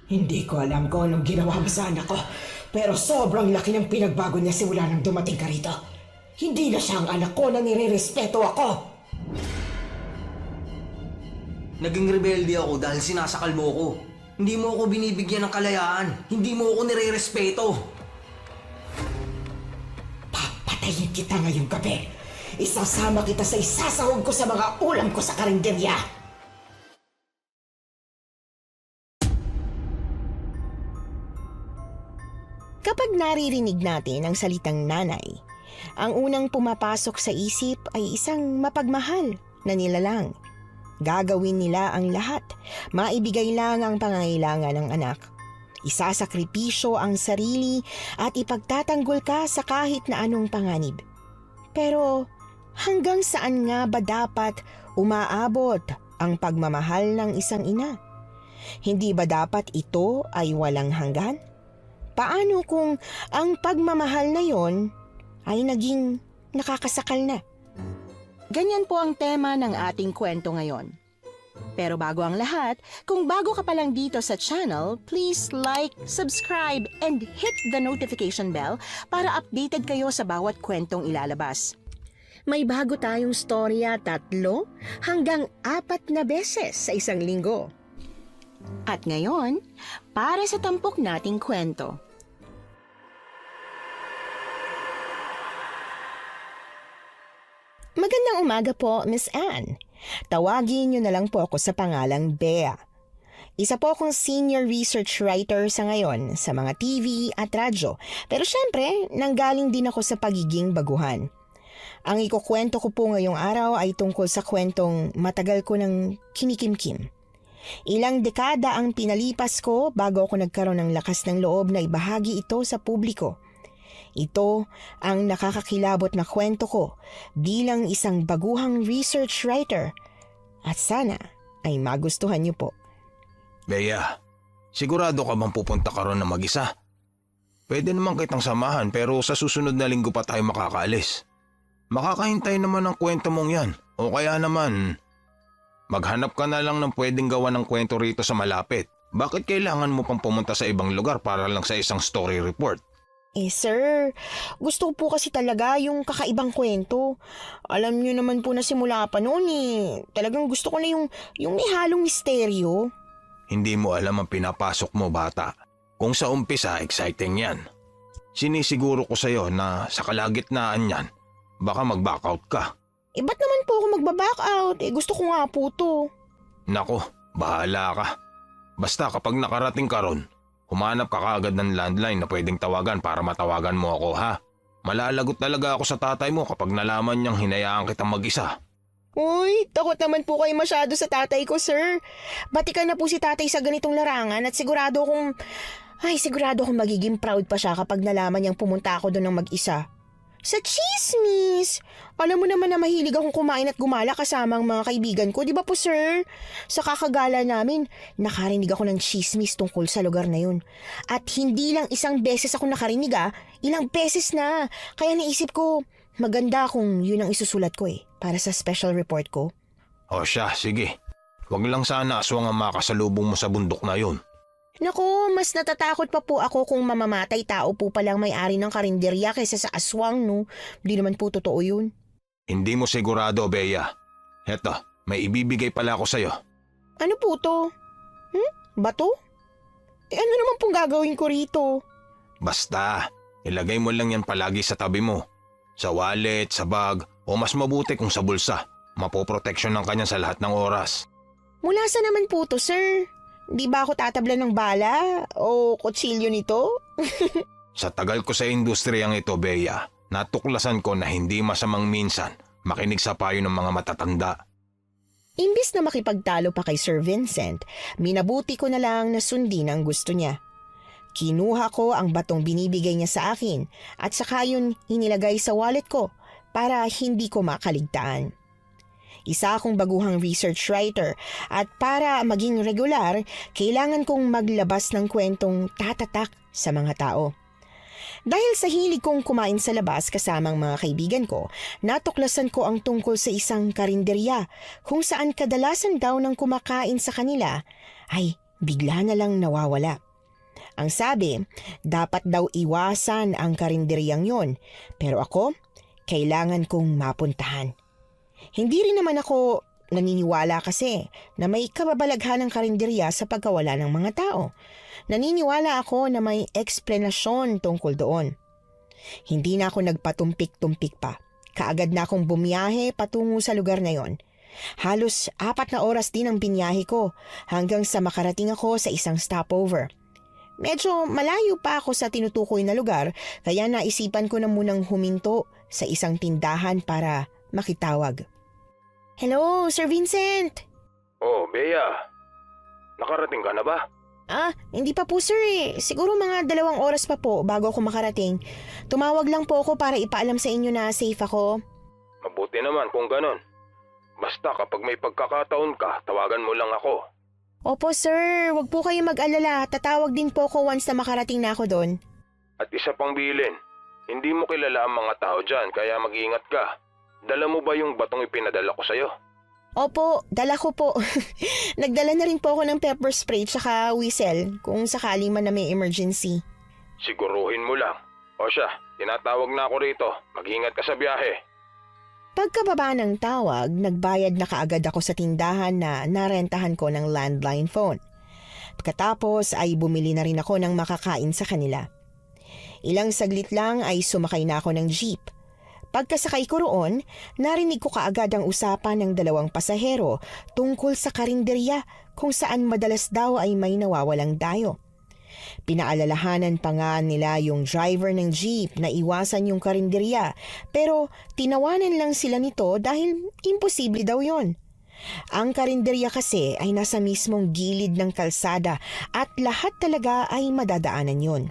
Hindi ko alam kung anong ginawa mo sa anak ko, pero sobrang laki ng pinagbago niya simula nang dumating ka rito. Hindi na siya ang anak ko na nirerespeto ako. Naging rebelde ako dahil sinasakal mo ako. Hindi mo ako binibigyan ng kalayaan. Hindi mo ako nire-respeto. Papatayin kita ngayong gabi. Isasama kita sa isasahog ko sa mga ulam ko sa karinderya. Kapag naririnig natin ang salitang nanay, ang unang pumapasok sa isip ay isang mapagmahal na nilalang. Gagawin nila ang lahat, maibigay lang ang pangangailangan ng anak. Isasakripisyo ang sarili at ipagtatanggol ka sa kahit na anong panganib. Pero hanggang saan nga ba dapat umaabot ang pagmamahal ng isang ina? Hindi ba dapat ito ay walang hanggan? Paano kung ang pagmamahal na yon ay naging nakakasakal na? Ganyan po ang tema ng ating kwento ngayon. Pero bago ang lahat, kung bago ka pa lang dito sa channel, please like, subscribe, and hit the notification bell para updated kayo sa bawat kwentong ilalabas. May bago tayong storya 3 hanggang 4 na beses sa isang linggo. At ngayon, para sa tampok nating kwento. Magandang umaga po, Miss Anne. Tawagin niyo na lang po ako sa pangalang Bea. Isa po akong senior research writer sa ngayon sa mga TV at radyo. Pero syempre, nanggaling din ako sa pagiging baguhan. Ang ikukwento ko po ngayong araw ay tungkol sa kwentong matagal ko ng kinikimkim. Ilang dekada ang pinalipas ko bago ako nagkaroon ng lakas ng loob na ibahagi ito sa publiko. Ito ang nakakakilabot na kwento ko bilang isang baguhang research writer at sana ay magustuhan niyo po. Bea, sigurado ka bang pupunta ka ron na mag-isa? Pwede naman kitang samahan pero sa susunod na linggo pa tayo makakaalis. Makakahintay naman ang kwento mong yan o kaya naman maghanap ka na lang ng pwedeng gawa ng kwento rito sa malapit. Bakit kailangan mo pang pumunta sa ibang lugar para lang sa isang story report? Sir, gusto ko po kasi talaga yung kakaibang kwento. Alam niyo naman po na simula pa noon talagang gusto ko na yung may halong misteryo. Hindi mo alam ang pinapasok mo, bata. Kung sa umpisa, exciting yan. Sinisiguro ko sa'yo na sa kalagitnaan yan, baka mag-back out ka. Ba't naman po ako magbaback out? Gusto ko nga po to. Nako, bahala ka. Basta kapag nakarating ka ron, humanap ka kaagad ng landline na pwedeng tawagan para matawagan mo ako, ha? Malalagot talaga ako sa tatay mo kapag nalaman niyang hinayaan kitang mag-isa. Uy, takot naman po kayo masyado sa tatay ko, sir. Batikan na po si tatay sa ganitong larangan at sigurado akong magiging proud pa siya kapag nalaman niyang pumunta ako doon ng mag-isa. Sa chismis! Alam mo naman na mahilig akong kumain at gumala kasama ang mga kaibigan ko, di ba po, sir? Sa kakagala namin, nakarinig ako ng chismis tungkol sa lugar na yun. At hindi lang isang beses ako nakarinig, ilang beses na. Kaya naisip ko, maganda kung yun ang isusulat ko para sa special report ko. O siya, sige. Huwag lang sana aswang ang makasalubong mo sa bundok na yun. Naku, mas natatakot pa po ako kung mamamatay tao po palang may-ari ng karinderya kaysa sa aswang, no? Di naman po totoo yun. Hindi mo sigurado, Bea. Heto, may ibibigay pala ako sa'yo. Ano po to? Bato? Ano naman pong gagawin ko rito? Basta, ilagay mo lang yan palagi sa tabi mo. Sa wallet, sa bag, o mas mabuti kung sa bulsa. Mapoproteksyon ng kanya sa lahat ng oras. Mula sa naman po to, sir? Di ba ako tatablan ng bala o kutsilyo nito? Sa tagal ko sa industriyang ito, Bea, natuklasan ko na hindi masamang minsan makinig sa payo ng mga matatanda. Imbis na makipagtalo pa kay Sir Vincent, minabuti ko na lang na sundin ang gusto niya. Kinuha ko ang batong binibigay niya sa akin at saka yun inilagay sa wallet ko para hindi ko makaligtaan. Isa akong baguhang research writer at para maging regular, kailangan kong maglabas ng kwentong tatatak sa mga tao. Dahil sa hilig kong kumain sa labas kasamang mga kaibigan ko, natuklasan ko ang tungkol sa isang karinderya kung saan kadalasan daw ng kumakain sa kanila ay bigla na lang nawawala. Ang sabi, dapat daw iwasan ang karinderyang yon, pero ako, kailangan kong mapuntahan. Hindi rin naman ako naniniwala kasi na may kababalaghan ng karinderya sa pagkawala ng mga tao. Naniniwala ako na may eksplanasyon tungkol doon. Hindi na ako nagpatumpik-tumpik pa. Kaagad na akong bumiyahe patungo sa lugar na yon. Halos 4 na oras din ang binyahe ko hanggang sa makarating ako sa isang stopover. Medyo malayo pa ako sa tinutukoy na lugar kaya naisipan ko na munang huminto sa isang tindahan para makitawag. Hello, Sir Vincent! Oh, Bea. Nakarating ka na ba? Hindi pa po sir eh. Siguro mga 2 oras pa po bago ako makarating. Tumawag lang po ako para ipaalam sa inyo na safe ako. Mabuti naman kung ganon. Basta kapag may pagkakataon ka, tawagan mo lang ako. Opo sir, wag po kayo mag-alala. Tatawag din po ako once na makarating na ako doon. At isa pang bilin, hindi mo kilala ang mga tao dyan kaya mag-iingat ka. Dala mo ba yung batong ipinadala ko sa'yo? Opo, dala ko po. Nagdala na rin po ako ng pepper spray tsaka whistle kung sakali man na may emergency. Siguruhin mo lang. O siya, tinatawag na ako rito. Mag-ingat ka sa biyahe. Pagkababa ng tawag, nagbayad na kaagad ako sa tindahan na narentahan ko ng landline phone. Pagkatapos ay bumili na rin ako ng makakain sa kanila. Ilang saglit lang ay sumakay na ako ng jeep. Pagkasakay ko roon, narinig ko kaagad ang usapan ng 2 pasahero tungkol sa karinderya kung saan madalas daw ay may nawawalang dayo. Pinaalalahanan pa nga nila yung driver ng jeep na iwasan yung karinderya pero tinawanan lang sila nito dahil imposible daw yon. Ang karinderya kasi ay nasa mismong gilid ng kalsada at lahat talaga ay madadaanan yon.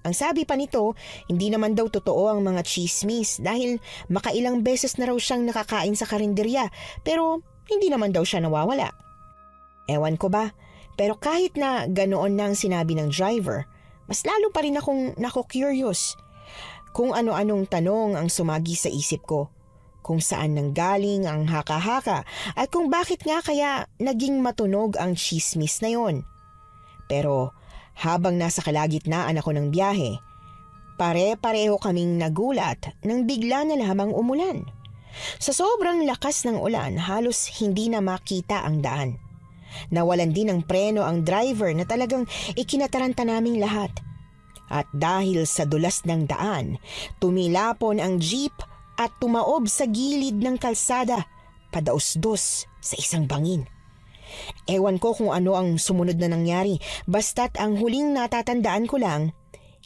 Ang sabi pa nito, hindi naman daw totoo ang mga chismis dahil makailang beses na raw siyang nakakain sa karinderya pero hindi naman daw siya nawawala. Ewan ko ba, pero kahit na ganoon na ang sinabi ng driver, mas lalo pa rin akong nako-curious. Kung ano-anong tanong ang sumagi sa isip ko. Kung saan nanggaling ang haka-haka at kung bakit nga kaya naging matunog ang chismis na yon. Pero habang nasa kalagitnaan ako ng biyahe, pare-pareho kaming nagulat nang bigla na lamang umulan. Sa sobrang lakas ng ulan, halos hindi na makita ang daan. Nawalan din ng preno ang driver na talagang ikinataranta naming lahat. At dahil sa dulas ng daan, tumilapon ang jeep at tumaob sa gilid ng kalsada, padaos-dos sa isang bangin. Ewan ko kung ano ang sumunod na nangyari, basta't ang huling natatandaan ko lang,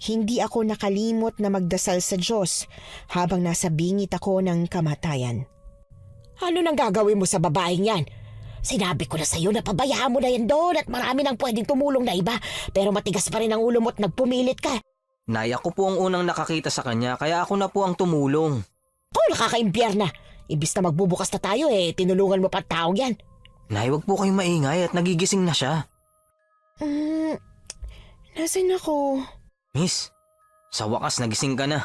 hindi ako nakalimot na magdasal sa Diyos habang nasa bingit ako ng kamatayan. Ano nang gagawin mo sa babaeng yan? Sinabi ko na sa'yo na pabayaan mo na yan doon at marami nang pwedeng tumulong na iba pero matigas pa rin ang ulo mo at nagpumilit ka. Nay, ako po ang unang nakakita sa kanya kaya ako na po ang tumulong. Kung nakakaimpyerna, ibis na magbubukas na tayo tinulungan mo pa taong yan. Nay, wag po kayong maingay at nagigising na siya. Nasaan ako? Miss, sa wakas nagising ka na.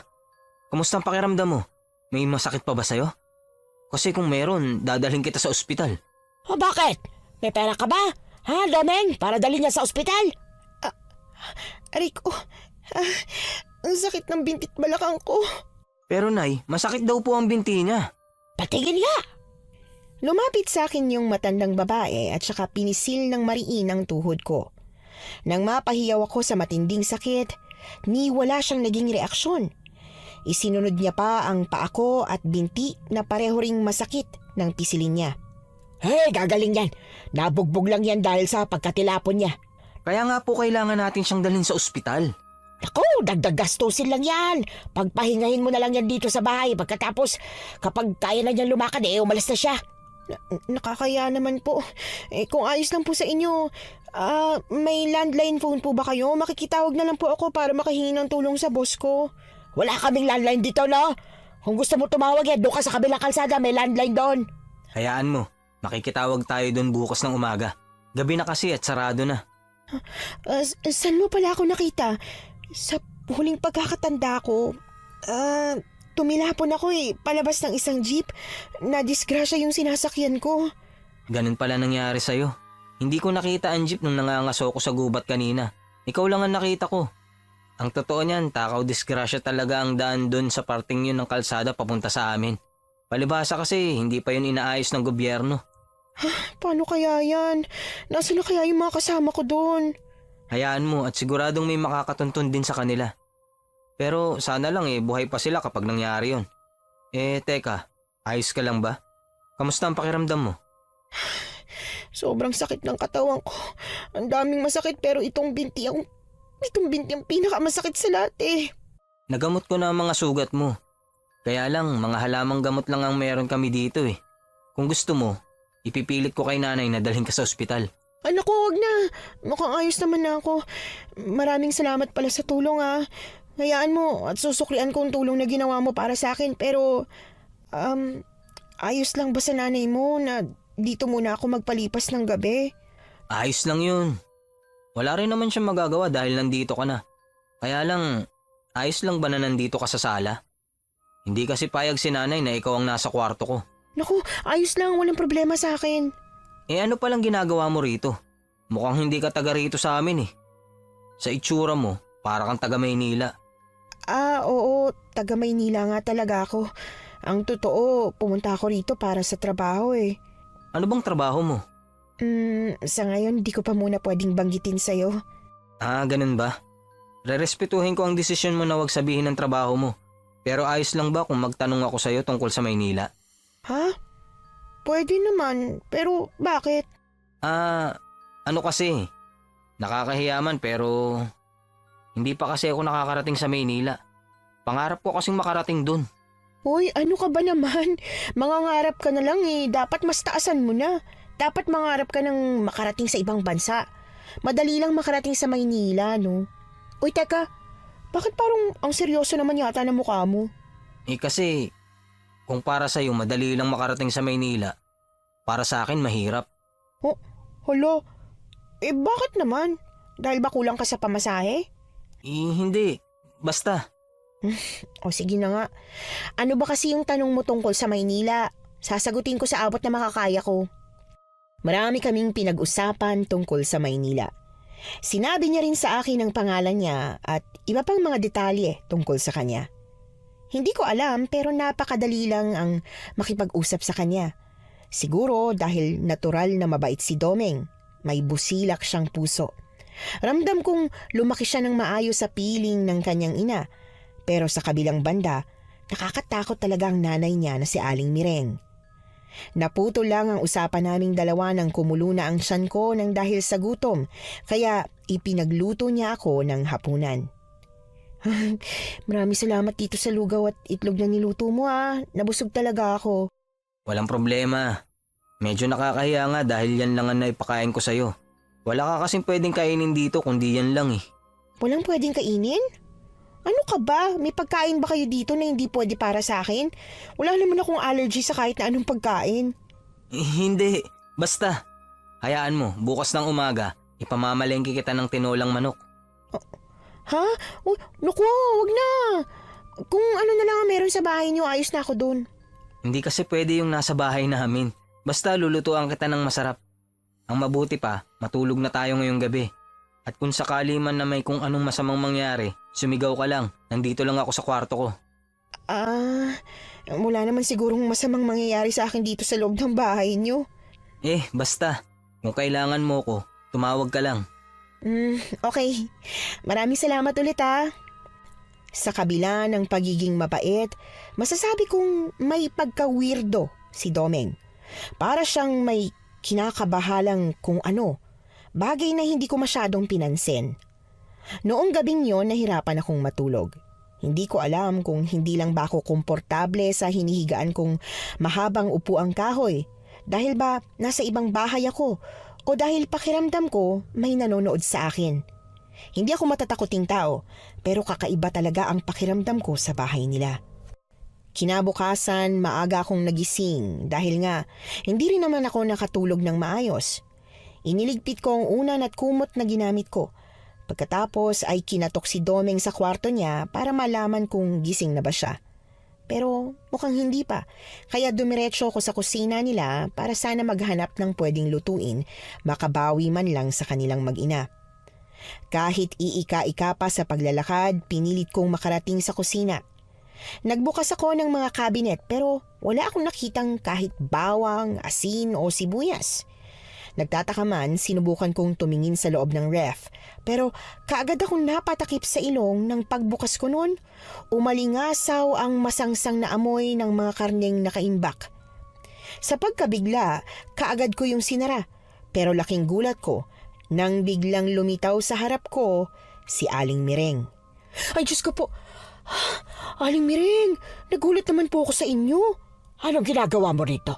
Kamusta ang pakiramdam mo? May masakit pa ba sa'yo? Kasi kung meron, dadalhin kita sa ospital. O bakit? May pera ka ba? Ha, Domeng? Para dalhin niya sa ospital? Rico, ang sakit ng bintit balakang ko. Pero Nay, masakit daw po ang binti niya. Patigil nga! Lumapit sa akin yung matandang babae at saka pinisil ng mariin ang tuhod ko. Nang mapahiyaw ako sa matinding sakit, ni wala siyang naging reaksyon. Isinunod niya pa ang paa ko at binti na pareho ring masakit ng pisilin niya. Hey, gagaling yan! Nabugbog lang yan dahil sa pagkatilapon niya. Kaya nga po kailangan natin siyang dalhin sa ospital. Naku, dagdag gastusin lang yan. Pagpahingahin mo na lang yan dito sa bahay. Pagkatapos, kapag kaya na niyang lumakad, umalis na siya. Nakakaya naman po. Kung ayos lang po sa inyo, may landline phone po ba kayo? Makikitawag na lang po ako para makahingi ng tulong sa boss ko. Wala kaming landline dito, no? Kung gusto mo tumawag doon ka sa kabilang kalsada, may landline doon. Hayaan mo, makikitawag tayo doon bukas ng umaga. Gabi na kasi at sarado na. Saan mo pala ako nakita? Sa huling pagkakatanda ko, tumilapon ako palabas ng isang jeep. Nadisgrasya yung sinasakyan ko. Ganun pala nangyari sa'yo. Hindi ko nakita ang jeep nung nangangaso ko sa gubat kanina. Ikaw lang ang nakita ko. Ang totoo niyan, takaw disgrasya talaga ang daan doon sa parting yun ng kalsada papunta sa amin. Palibhasa kasi hindi pa yun inaayos ng gobyerno. Paano kaya yan? Nasaan na kaya yung mga kasama ko doon? Hayaan mo at siguradong may makakatuntun din sa kanila. Pero sana lang buhay pa sila kapag nangyari yun. Teka, ayos ka lang ba? Kamusta ang pakiramdam mo? Sobrang sakit ng katawan ko. Ang daming masakit pero itong binti ang pinakamasakit sa lahat eh. Nagamot ko na ang mga sugat mo. Kaya lang, mga halamang gamot lang ang meron kami dito eh. Kung gusto mo, ipipilit ko kay nanay na dalhin ka sa ospital. Anak ko, wag na. Mukhang ayos naman na ako. Maraming salamat pala sa tulong ha. Hayaan mo at susuklian ko ang tulong na ginawa mo para sa akin. Pero, ayos lang ba sa nanay mo na dito muna ako magpalipas ng gabi? Ayos lang yun. Wala rin naman siya magagawa dahil nandito ka na. Kaya lang, ayos lang ba na nandito ka sa sala? Hindi kasi payag si nanay na ikaw ang nasa kwarto ko. Naku, ayos lang. Walang problema sa akin. Ano palang ginagawa mo rito? Mukhang hindi ka taga rito sa amin eh. Sa itsura mo, para kang taga Maynila. Oo. Taga Maynila nga talaga ako. Ang totoo, pumunta ako rito para sa trabaho eh. Ano bang trabaho mo? Sa ngayon, di ko pa muna pwedeng banggitin sa'yo. Ganun ba? Rerespetuhin ko ang desisyon mo na wag sabihin ng trabaho mo. Pero ayos lang ba kung magtanong ako sa'yo tungkol sa Maynila? Ha? Pwede naman, pero bakit? Ano kasi? Nakakahiyaman pero hindi pa kasi ako nakakarating sa Maynila. Pangarap ko kasing makarating dun. Hoy, ano ka ba naman? Mangangarap ka na lang eh. Dapat mas taasan mo na. Dapat mangarap ka ng makarating sa ibang bansa. Madali lang makarating sa Maynila, no? Uy, teka. Bakit parang ang seryoso naman yata ng mukha mo? Kasi kung para sa'yo madali lang makarating sa Maynila, para sa akin mahirap. Hala. Bakit naman? Dahil ba kulang ka sa pamasahe? Hindi. Basta. O sige na nga. Ano ba kasi yung tanong mo tungkol sa Maynila? Sasagutin ko sa abot na makakaya ko. Marami kaming pinag-usapan tungkol sa Maynila. Sinabi niya rin sa akin ang pangalan niya at iba pang mga detalye tungkol sa kanya. Hindi ko alam pero napakadali lang ang makipag-usap sa kanya. Siguro dahil natural na mabait si Domeng. May busilak siyang puso. Ramdam kong lumaki siya ng maayos sa piling ng kanyang ina. Pero sa kabilang banda, nakakatakot talaga ang nanay niya na si Aling Mireng. Naputo lang ang usapan naming dalawa nang kumulo na ang tiyan ko nang dahil sa gutom, kaya ipinagluto niya ako ng hapunan. Maraming salamat dito sa lugaw at itlog na niluto mo Nabusog talaga ako. Walang problema. Medyo nakakahiya nga dahil yan lang ang naipakain ko sa'yo. Wala ka kasing pwedeng kainin dito kundi yan lang eh. Walang pwedeng kainin? Ano ka ba? May pagkain ba kayo dito na hindi pwede para sa akin? Wala naman akong allergy sa kahit na anong pagkain. Hindi. Basta. Hayaan mo, bukas ng umaga, ipamamalengke kita ng tinolang manok. Ha? Naku, wag na. Kung ano na lang ang meron sa bahay niyo, ayos na ako dun. Hindi kasi pwede yung nasa bahay namin. Basta lulutuan kita ng masarap. Ang mabuti pa, matulog na tayo ngayong gabi. At kung sakali man na may kung anong masamang mangyari, sumigaw ka lang. Nandito lang ako sa kwarto ko. Wala naman sigurong masamang mangyayari sa akin dito sa loob ng bahay niyo. Basta. Kung kailangan mo ko, tumawag ka lang. Okay. Maraming salamat ulit Sa kabila ng pagiging mabait, masasabi kong may pagka-weirdo si Domeng. Para siyang may kinakabahalang kung ano. Bagay na hindi ko masyadong pinansin. Noong gabing yon nahirapan akong matulog. Hindi ko alam kung hindi lang ba ako komportable sa hinihigaan kong mahabang upuang kahoy. Dahil ba nasa ibang bahay ako o dahil pakiramdam ko may nanonood sa akin. Hindi ako matatakuting tao pero kakaiba talaga ang pakiramdam ko sa bahay nila. Kinabukasan maaga akong nagising dahil nga hindi rin naman ako nakatulog ng maayos. Iniligpit ko ang unan at kumot na ginamit ko. Pagkatapos ay kinatok si Domeng sa kwarto niya para malaman kung gising na ba siya. Pero mukhang hindi pa. Kaya dumiretso ako sa kusina nila para sana maghanap ng pwedeng lutuin, makabawi man lang sa kanilang mag-ina. Kahit iika-ika pa sa paglalakad, pinilit kong makarating sa kusina. Nagbukas ako ng mga cabinet pero wala akong nakitang kahit bawang, asin o sibuyas. Nagtataka man, sinubukan kong tumingin sa loob ng ref. Pero kaagad akong napatakip sa ilong nang pagbukas ko noon. Umalingasaw ang masangsang na amoy ng mga karneng nakaimbak. Sa pagkabigla, kaagad ko yung sinara. Pero laking gulat ko nang biglang lumitaw sa harap ko si Aling Mireng. Ay, Diyos ko po! Aling Mireng, nagulat naman po ako sa inyo. Anong ginagawa mo rito?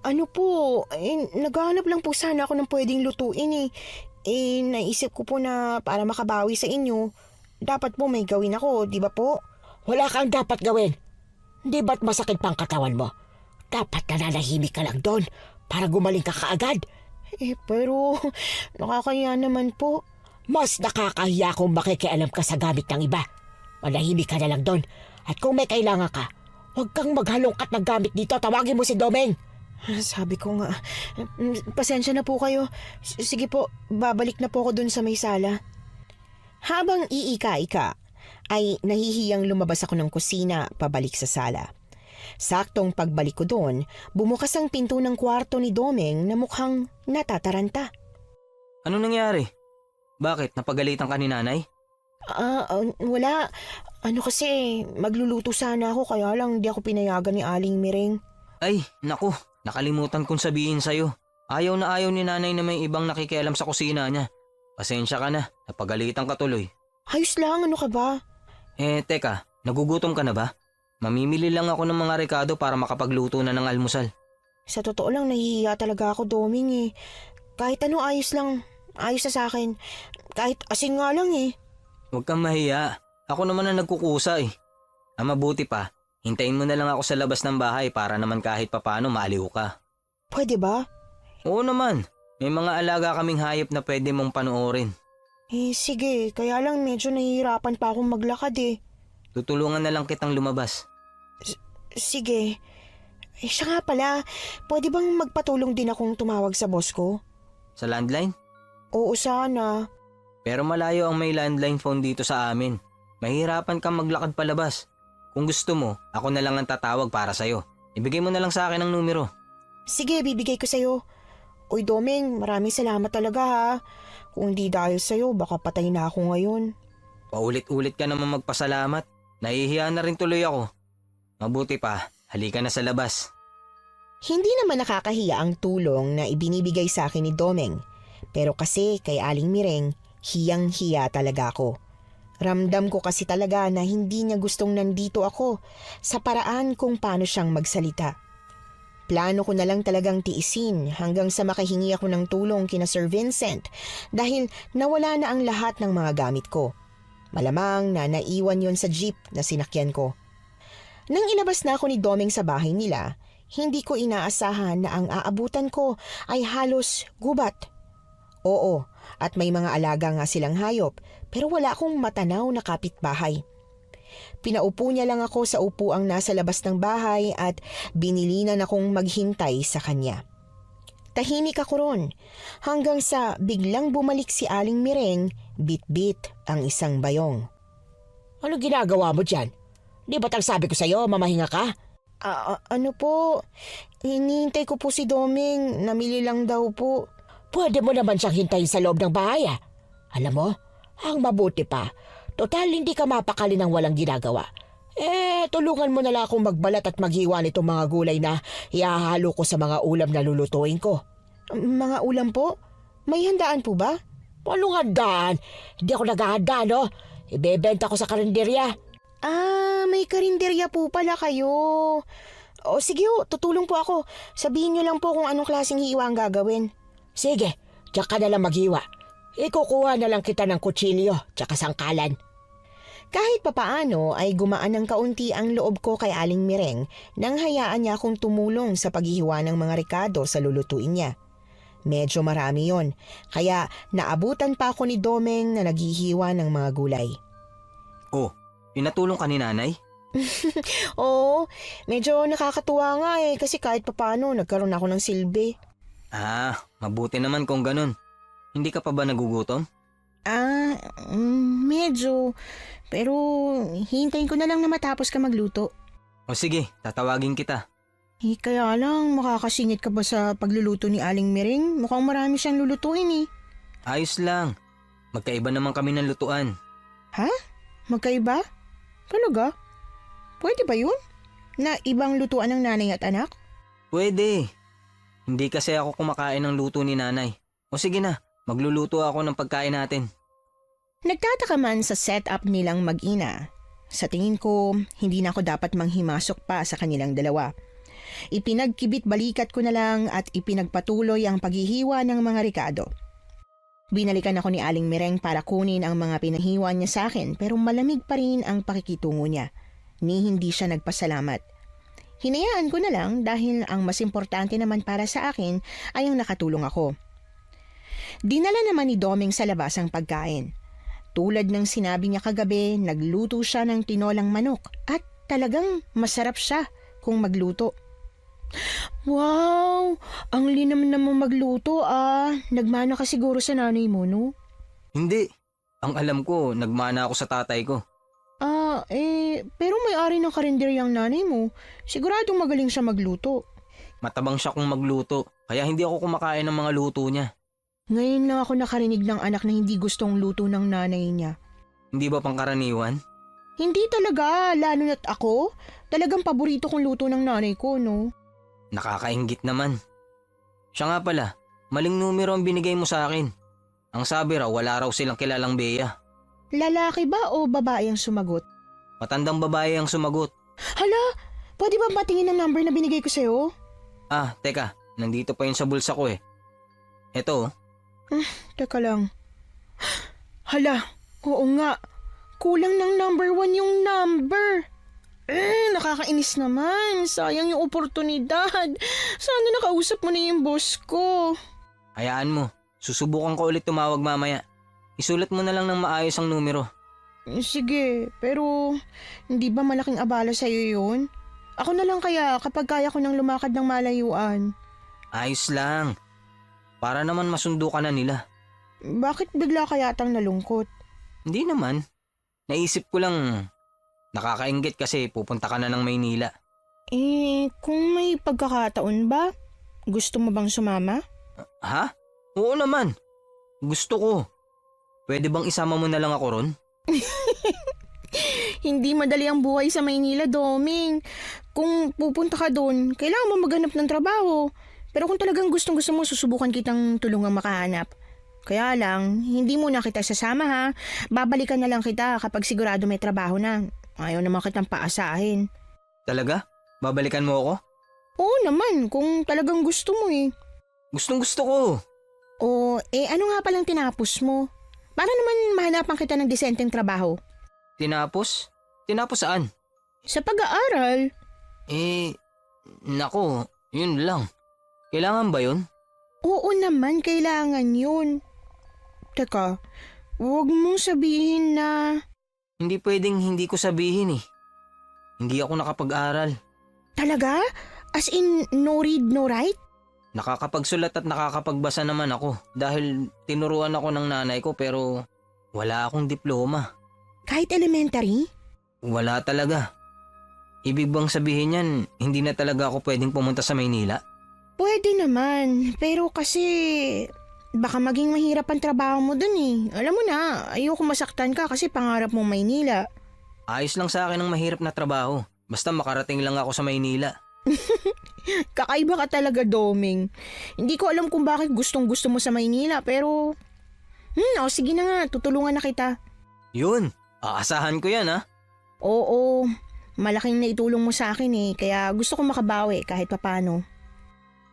Ano po, naghahanap lang po sana ako ng pwedeng lutuin eh. Naisip ko po na para makabawi sa inyo, dapat po may gawin ako, di ba po? Wala kang dapat gawin. Di ba't masakit pang katawan mo? Dapat nananahimik ka lang doon para gumaling ka kaagad. Pero nakakaya naman po. Mas nakakahiya kung makikialam ka sa gamit ng iba. Manahimik ka na lang doon. At kung may kailangan ka, huwag kang maghalongkat ng gamit dito. Tawagin mo si Domeng. Sabi ko nga, pasensya na po kayo. Sige po, babalik na po ako dun sa may sala. Habang iika-ika, ay nahihiyang lumabas ako ng kusina pabalik sa sala. Saktong pagbalik ko doon, bumukas ang pinto ng kwarto ni Domeng na mukhang natataranta. Ano nangyari? Bakit? Napagalitan ka ni nanay? Wala. Ano kasi, magluluto sana ako kaya lang di ako pinayagan ni Aling Mireng. Ay, naku. Nakalimutan kong sabihin sa'yo. Ayaw na ayaw ni nanay na may ibang nakikialam sa kusina niya. Pasensya ka na. Napagalitan ka tuloy. Ayos lang, ano ka ba? Teka. Nagugutom ka na ba? Mamimili lang ako ng mga rekado para makapagluto na ng almusal. Sa totoo lang, nahihiya talaga ako, Doming eh. Kahit ano, ayos lang. Ayos na sa akin. Kahit asin nga lang eh. Huwag kang mahiya. Ako naman ang nagkukusa eh. Ang mabuti pa, hintayin mo na lang ako sa labas ng bahay para naman kahit papano maaliw ka. Pwede ba? Oo naman. May mga alaga kaming hayop na pwede mong panoorin. Sige. Kaya lang medyo nahihirapan pa akong maglakad eh. Tutulungan na lang kitang lumabas. Sige. Siya nga pala, pwede bang magpatulong din akong tumawag sa boss ko? Sa landline? Oo, sana. Pero malayo ang may landline phone dito sa amin. Mahirapan kang maglakad palabas. Kung gusto mo, ako na lang ang tatawag para sa'yo. Ibigay mo na lang sa akin ang numero. Sige, bibigay ko sa'yo. Uy, Domeng, maraming salamat talaga ha. Kung hindi dahil sa'yo, baka patay na ako ngayon. Paulit-ulit ka naman magpasalamat. Nahihiya na rin tuloy ako. Mabuti pa, halika na sa labas. Hindi naman nakakahiya ang tulong na ibinibigay sa akin ni Domeng. Pero kasi kay Aling Mireng, hiyang-hiya talaga ako. Ramdam ko kasi talaga na hindi niya gustong nandito ako sa paraan kung paano siyang magsalita. Plano ko na lang talagang tiisin hanggang sa makahingi ako ng tulong kina Sir Vincent dahil nawala na ang lahat ng mga gamit ko. Malamang na naiwan yon sa jeep na sinakyan ko. Nang ilabas na ako ni Domeng sa bahay nila, hindi ko inaasahan na ang aabutan ko ay halos gubat. Oo, at may mga alaga nga silang hayop pero wala akong matanaw na kapitbahay. Pinaupo niya lang ako sa upuang nasa labas ng bahay at binilinan akong maghintay sa kanya. Tahimik ako ron hanggang sa biglang bumalik si Aling Mireng, bit-bit ang isang bayong. Ano ginagawa mo dyan? Di ba't ang sabi ko sa'yo, mamahinga ka? Ano po? Hinihintay ko po si Domeng. Namili lang daw po. Pwede mo naman siyang hintayin sa loob ng bahay ah. Alam mo, ang mabuti pa, total hindi ka mapakali ng walang ginagawa. Tulungan mo na lang akong magbalat at maghiwa nitong mga gulay na ihahalo ko sa mga ulam na lulutuin ko. Mga ulam po? May handaan po ba? Anong handaan? Hindi ako naghahanda, no? Ibebenta ko sa karinderya. May karinderya po pala kayo. O sige tutulong po ako. Sabihin niyo lang po kung anong klaseng hiwa ang gagawin. Sige, diyan ka na lang maghiwa. Ikukuha na lang kita ng kutsilyo tsaka sangkalan. Kahit papaano ay gumaan ng kaunti ang loob ko kay Aling Mireng nang hayaan niya akong tumulong sa paghihiwa ng mga rekado sa lulutuin niya. Medyo marami yon, kaya naabutan pa ako ni Domeng na naghihiwa ng mga gulay. Oh, pinatulong ka ni nanay? Oo, medyo nakakatuwa nga kasi kahit papano nagkaroon ako ng silbi. Mabuti naman kung ganun. Hindi ka pa ba nagugutom? Medyo. Pero hintayin ko na lang na matapos ka magluto. O sige, tatawagin kita. Kaya lang, makakasingit ka ba sa pagluluto ni Aling Miring? Mukhang marami siyang lulutuin Ayos lang. Magkaiba naman kami ng lutuan. Ha? Magkaiba? Talaga? Pwede ba yun? Na ibang lutuan ng nanay at anak? Pwede. Hindi kasi ako kumakain ng luto ni nanay. O sige na, magluluto ako ng pagkain natin. Nagtataka man sa setup nilang mag-ina. Sa tingin ko, hindi na ako dapat manghimasok pa sa kanilang dalawa. Ipinagkibit balikat ko na lang at ipinagpatuloy ang paghihiwa ng mga Ricardo. Binalikan ako ni Aling Mireng para kunin ang mga pinahiwa niya sa akin pero malamig pa rin ang pakikitungo niya. Ni hindi siya nagpasalamat. Hinayaan ko na lang dahil ang mas importante naman para sa akin ay ang nakatulong ako. Dinala naman ni Doming sa labas ang pagkain. Tulad ng sinabi niya kagabi, nagluto siya ng tinolang manok at talagang masarap siya kung magluto. Wow! Ang linam naman magluto Nagmana ka siguro sa nanay mo, no? Hindi. Ang alam ko, nagmana ako sa tatay ko. Pero may-ari ng karinderyang nanay mo. Siguradong magaling siya magluto. Matabang siya kung magluto, kaya hindi ako kumakain ng mga luto niya. Ngayon lang ako nakarinig ng anak na hindi gustong luto ng nanay niya. Hindi ba pangkaraniwan? Hindi talaga, lalo na't ako. Talagang paborito kong luto ng nanay ko, no? Nakakainggit naman. Siya nga pala, maling numero ang binigay mo sa akin. Ang sabi raw, wala raw silang kilalang Bea. Lalaki ba o babae ang sumagot? Matandang babae ang sumagot. Hala, pwede ba patingin ang number na binigay ko sa'yo? Teka, nandito pa yun sa bulsa ko Eto. Teka lang. Hala, oo nga. Kulang ng number 1 yung number. Nakakainis naman. Sayang yung oportunidad. Sana nakausap mo na yung boss ko. Hayaan mo, susubukan ko ulit tumawag mamaya. Isulat mo na lang ng maayos ang numero. Sige, pero hindi ba malaking abala sa'yo yun? Ako na lang kaya kapag kaya ko nang lumakad ng malayuan. Ayos lang. Para naman masundo ka na nila. Bakit bigla ka yatang nalungkot? Hindi naman. Naisip ko lang, nakakainggit kasi pupunta ka na ng Maynila. Kung may pagkakataon ba? Gusto mo bang sumama? Ha? Oo naman. Gusto ko. Pwede bang isama mo na lang ako ron? Hindi madali ang buhay sa Maynila, Doming. Kung pupunta ka doon, kailangan mo maghanap ng trabaho. Pero kung talagang gustong-gusto mo, susubukan kitang tulungang makahanap. Kaya lang, hindi muna kita sasama ha. Babalikan na lang kita kapag sigurado may trabaho na. Ayaw naman kitang paasahin. Talaga? Babalikan mo ako? Oo naman, kung talagang gusto mo Gustong gusto ko. Ano nga palang tinapos mo? Para naman mahanapan kita ng disenteng trabaho. Tinapos? Tinapos saan? Sa pag-aaral. Nako, yun lang. Kailangan ba yun? Oo naman, kailangan yun. Teka, huwag mong sabihin na... Hindi pwedeng hindi ko sabihin Hindi ako nakapag-aral. Talaga? As in, no read, no write? Nakakapagsulat at nakakapagbasa naman ako dahil tinuruan ako ng nanay ko pero wala akong diploma. Kahit elementary? Wala talaga. Ibig bang sabihin yan, hindi na talaga ako pwedeng pumunta sa Maynila? Pwede naman, pero kasi baka maging mahirap ang trabaho mo dun Alam mo na, ayoko masaktan ka kasi pangarap mong Maynila. Ayos lang sa akin ang mahirap na trabaho. Basta makarating lang ako sa Maynila. Kakaiba ka talaga, Doming. Hindi ko alam kung bakit gustong-gusto mo sa Maynila, pero... sige na nga, tutulungan na kita. Yun, aasahan ko yan Oo, malaking naitulong mo sa akin kaya gusto ko makabawi kahit papano.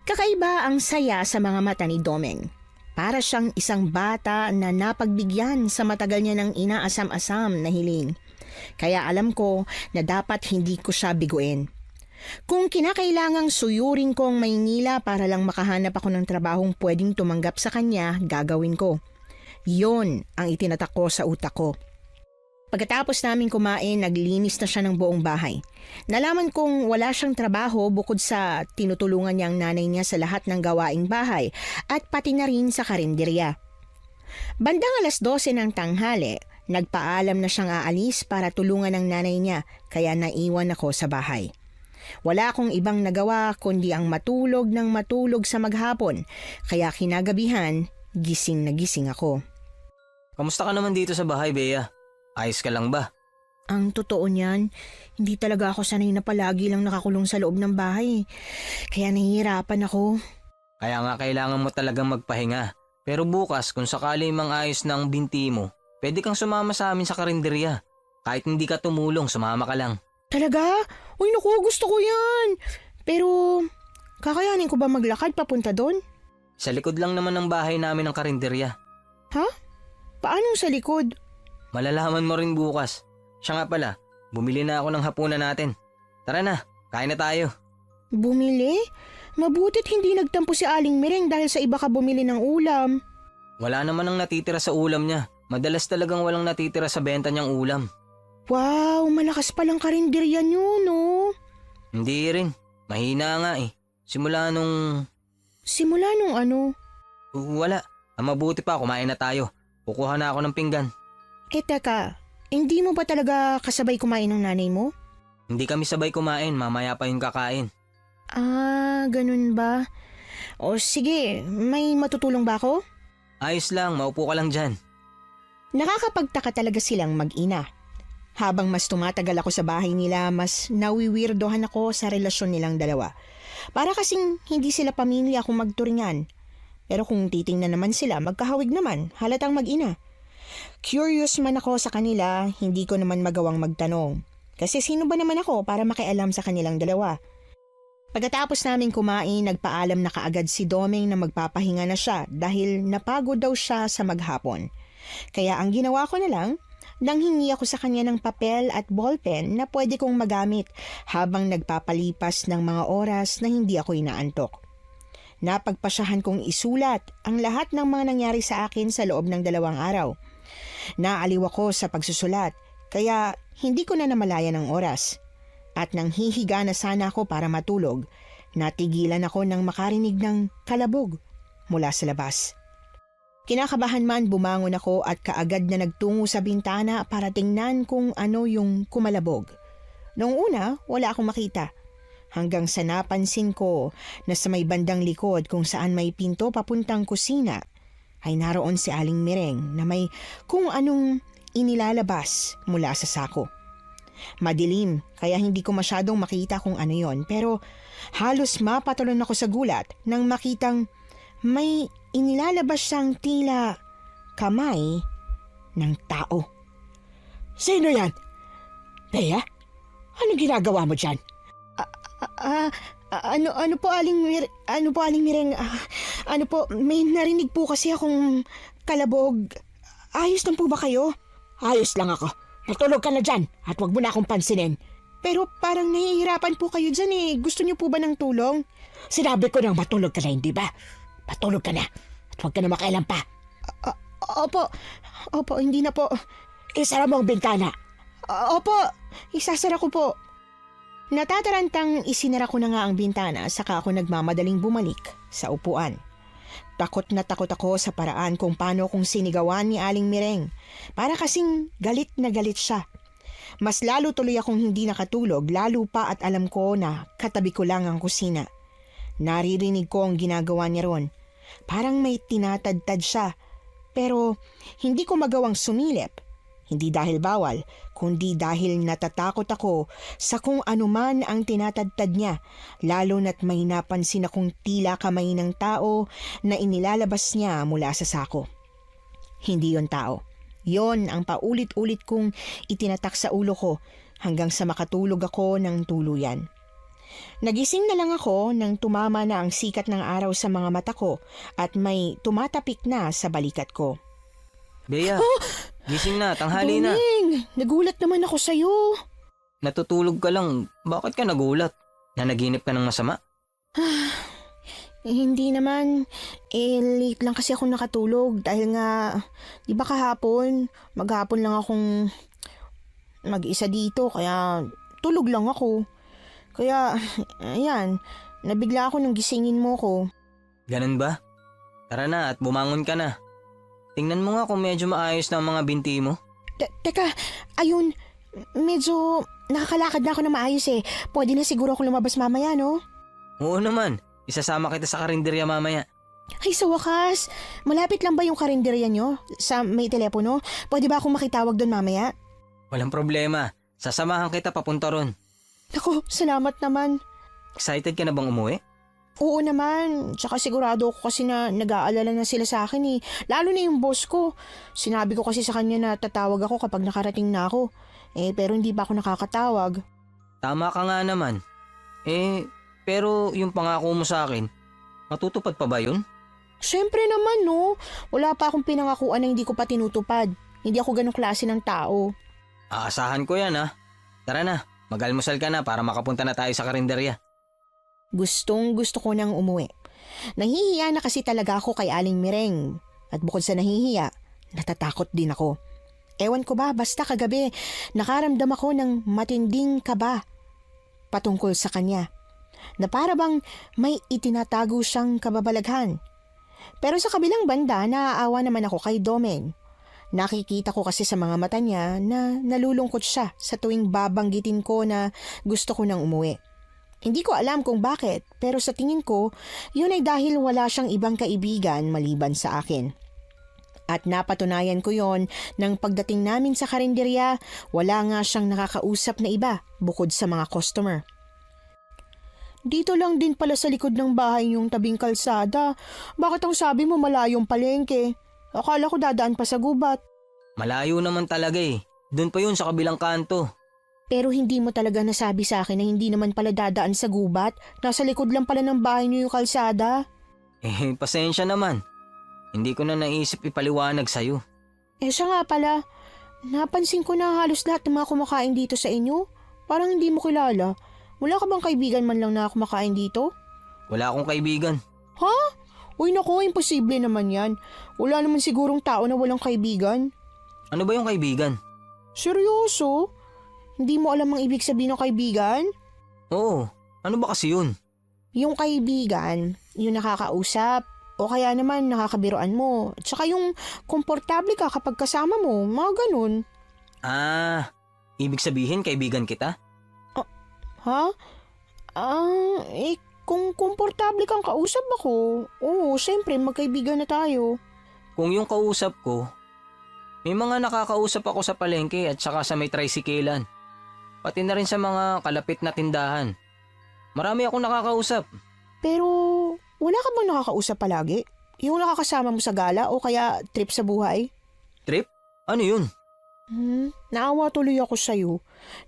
Kakaiba ang saya sa mga mata ni Doming. Para siyang isang bata na napagbigyan sa matagal niya ng inaasam-asam na hiling. Kaya alam ko na dapat hindi ko siya biguin. Kung kinakailangang suyurin ko ang Maynila para lang makahanap ako ng trabahong pwedeng tumanggap sa kanya, gagawin ko. Yon ang itinatak ko sa utak ko. Pagkatapos namin kumain, naglinis na siya ng buong bahay. Nalaman kong wala siyang trabaho bukod sa tinutulungan niya ang nanay niya sa lahat ng gawaing bahay at pati na rin sa karinderya. Bandang 12:00 ng tanghali, nagpaalam na siyang aalis para tulungan ang nanay niya kaya naiwan ako sa bahay. Wala akong ibang nagawa kundi ang matulog ng matulog sa maghapon kaya kinagabihan, gising na gising ako. Kamusta ka naman dito sa bahay, Bea? Ayos ka lang ba? Ang totoo niyan, hindi talaga ako sanay na palagi lang nakakulong sa loob ng bahay. Kaya nahihirapan ako. Kaya nga kailangan mo talagang magpahinga. Pero bukas, kung sakali mang ayos ng binti mo, pwede kang sumama sa amin sa karinderya. Kahit hindi ka tumulong, sumama ka lang. Talaga? Uy naku, gusto ko yan. Pero, kakayanin ko ba maglakad papunta doon? Sa likod lang naman ng bahay namin ang karinderya. Ha? Paano sa likod? Malalaman mo rin bukas. Siya nga pala, bumili na ako ng hapunan natin. Tara na, kain na tayo. Bumili? Mabutit hindi nagtampo si Aling Mireng dahil sa iba ka bumili ng ulam. Wala naman ang natitira sa ulam niya. Madalas talagang walang natitira sa benta niyang ulam. Wow, malakas palang karinderya niyo, no? Hindi rin. Mahina nga eh. Simula nung... Simula nung ano? Wala. Ang mabuti pa, kumain na tayo. Kukuha na ako ng pinggan. Teka, hindi mo ba talaga kasabay kumain ng nanay mo? Hindi kami sabay kumain, mamaya pa yung kakain. Ah, ganun ba? O sige, may matutulong ba ako? Ayos lang, maupo ka lang dyan. Nakakapagtaka talaga silang mag-ina. Habang mas tumatagal ako sa bahay nila, mas nawiwirdohan ako sa relasyon nilang dalawa. Para kasing hindi sila pamilya kung magturingan. Pero kung titingnan naman sila, magkahawig naman, halatang mag-ina. Curious man ako sa kanila, hindi ko naman magawang magtanong. Kasi sino ba naman ako para makialam sa kanilang dalawa? Pagkatapos namin kumain, nagpaalam na kaagad si Domeng na magpapahinga na siya dahil napagod daw siya sa maghapon. Kaya ang ginawa ko na lang, nanghingi ako sa kanya ng papel at ballpen na pwede kong magamit habang nagpapalipas ng mga oras na hindi ako inaantok. Napagpasyahan kong isulat ang lahat ng mga nangyari sa akin sa loob ng 2 araw. Naaliw ako sa pagsusulat, kaya hindi ko na namalayan ang oras. At nang hihiga na sana ako para matulog, natigilan ako nang makarinig ng kalabog mula sa labas. Kinakabahan man bumangon ako at kaagad na nagtungo sa bintana para tingnan kung ano yung kumalabog. Noong una, wala akong makita. Hanggang sa napansin ko na sa may bandang likod kung saan may pinto papuntang kusina, ay naroon si Aling Mireng na may kung anong inilalabas mula sa sako. Madilim kaya hindi ko masyadong makita kung ano yon, pero halos mapatalon ako sa gulat nang makitang may inilalabas siyang tila kamay ng tao. Sino yan? Bea? Anong ginagawa mo dyan? Ano po Aling Mireng? Ano po, may narinig po kasi akong kalabog. Ayos lang po ba kayo? Ayos lang ako. Natulog ka na dyan at wag mo na akong pansinin. Pero parang nahihirapan po kayo dyan eh. Gusto niyo po ba ng tulong? Sinabi ko nang matulog ka na, hindi ba? Matulog ka na at wag ka na makailan pa. Opo, hindi na po. Isara mo ang bintana. Opo, isasara ko po. Natatarantang isinara ko na nga ang bintana saka ako nagmamadaling bumalik sa upuan. Takot na takot ako sa paraan kung paano kong sinigawan ni Aling Mireng. Para kasing galit na galit siya. Mas lalo tuloy akong hindi nakatulog, lalo pa at alam ko na katabi ko lang ang kusina. Naririnig ko ang ginagawa niya ron. Parang may tinatadtad siya. Pero hindi ko magawang sumilip. Hindi dahil bawal, kundi dahil natatakot ako sa kung anuman ang tinatadtad niya, lalo na't may napansin akong tila kamay ng tao na inilalabas niya mula sa sako. Hindi yon tao. Yon ang paulit-ulit kong itinatak sa ulo ko hanggang sa makatulog ako ng tuluyan. Nagising na lang ako nang tumama na ang sikat ng araw sa mga mata ko at may tumatapik na sa balikat ko. Bea, gising na, tanghali na. Domeng, nagulat naman ako sa'yo. Natutulog ka lang, bakit ka nagulat? Nanaginip ka ng masama? Hindi naman. Late lang kasi ako nakatulog dahil nga, di ba kahapon, maghapon lang akong mag-isa dito kaya tulog lang ako. Kaya, ayan, nabigla ako nang gisingin mo ko. Ganun ba? Tara na at bumangon ka na. Tingnan mo nga kung medyo maayos na ang mga binti mo. Teka, ayun, medyo nakakalakad na ako na maayos eh. Pwede na siguro ako lumabas mamaya, no? Oo naman, isasama kita sa karinderya mamaya. Ay, sa wakas, malapit lang ba yung karinderya nyo? Sa may telepono? Pwede ba akong makitawag doon mamaya? Walang problema, sasamahan kita papunta ron. Naku, salamat naman. Excited ka na bang umuwi? Oo naman, tsaka sigurado ako kasi na nag-aalala na sila sa akin eh. Lalo na yung boss ko. Sinabi ko kasi sa kanya na tatawag ako kapag nakarating na ako. Pero hindi pa ako nakakatawag. Tama ka nga naman. Pero yung pangako mo sa akin, matutupad pa ba yun? Siyempre naman no, wala pa akong pinangakuan na hindi ko pa tinutupad. Hindi ako ganong klase ng tao. Aasahan ko yan ha. Tara na, mag-almusal ka na para makapunta na tayo sa karinderya. Gustong gusto ko nang umuwi. Nahihiya na kasi talaga ako kay Aling Mireng. At bukod sa nahihiya, natatakot din ako. Ewan ko ba, basta kagabi, nakaramdam ako ng matinding kaba patungkol sa kanya. Na para bang may itinatago siyang kababalaghan. Pero sa kabilang banda, naaawa naman ako kay Domeng. Nakikita ko kasi sa mga mata niya na nalulungkot siya sa tuwing babanggitin ko na gusto ko nang umuwi. Hindi ko alam kung bakit, pero sa tingin ko, yun ay dahil wala siyang ibang kaibigan maliban sa akin. At napatunayan ko yon nang pagdating namin sa karinderya, wala nga siyang nakakausap na iba bukod sa mga customer. Dito lang din pala sa likod ng bahay yung tabing kalsada. Bakit ang sabi mo malayong palengke? Akala ko dadaan pa sa gubat. Malayo naman talaga eh. Doon pa yun sa kabilang kanto. Pero hindi mo talaga nasabi sa akin na hindi naman pala dadaan sa gubat. Nasa likod lang pala ng bahay niyo yung kalsada. Pasensya naman. Hindi ko na naisip ipaliwanag sa'yo. Siya nga pala, napansin ko na halos lahat ng mga kumakain dito sa inyo. Parang hindi mo kilala. Wala ka bang kaibigan man lang na kumakain dito? Wala akong kaibigan. Ha? Uy nako, imposible naman yan. Wala naman sigurong tao na walang kaibigan. Ano ba yung kaibigan? Seryoso? Hindi mo alam ang ibig sabihin ng kaibigan? Oo, ano ba kasi yun? Yung kaibigan, yung nakakausap, o kaya naman nakakabiruan mo. Tsaka yung komportable ka kapag kasama mo, mga ganun. Ibig sabihin kaibigan kita? Ha? Kung komportable kang kausap ako, oo, syempre magkaibigan na tayo. Kung yung kausap ko, may mga nakakausap ako sa palengke at saka sa may tricyclean. Pati na rin sa mga kalapit na tindahan. Marami akong nakakausap. Pero wala ka bang nakakausap palagi? Yung nakakasama mo sa gala o kaya trip sa buhay? Trip? Ano yun? Naawa tuloy ako sa'yo.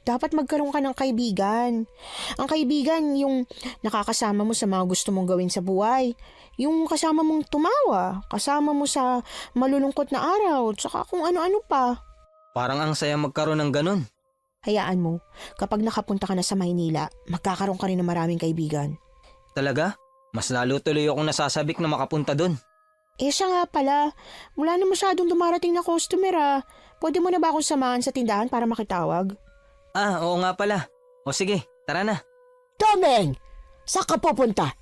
Dapat magkaroon ka ng kaibigan. Ang kaibigan yung nakakasama mo sa mga gusto mong gawin sa buhay. Yung kasama mong tumawa, kasama mo sa malulungkot na araw, tsaka kung ano-ano pa. Parang ang saya magkaroon ng ganun. Hayaan mo, kapag nakapunta ka na sa Maynila, magkakaroon ka rin ng maraming kaibigan. Talaga? Mas lalo tuloy akong nasasabik na makapunta dun. Siya nga pala, wala na masyadong dumarating na customer ah. Pwede mo na ba akong samahan sa tindahan para makitawag? Oo nga pala. O sige, tara na. Domeng! Saan ka pupunta?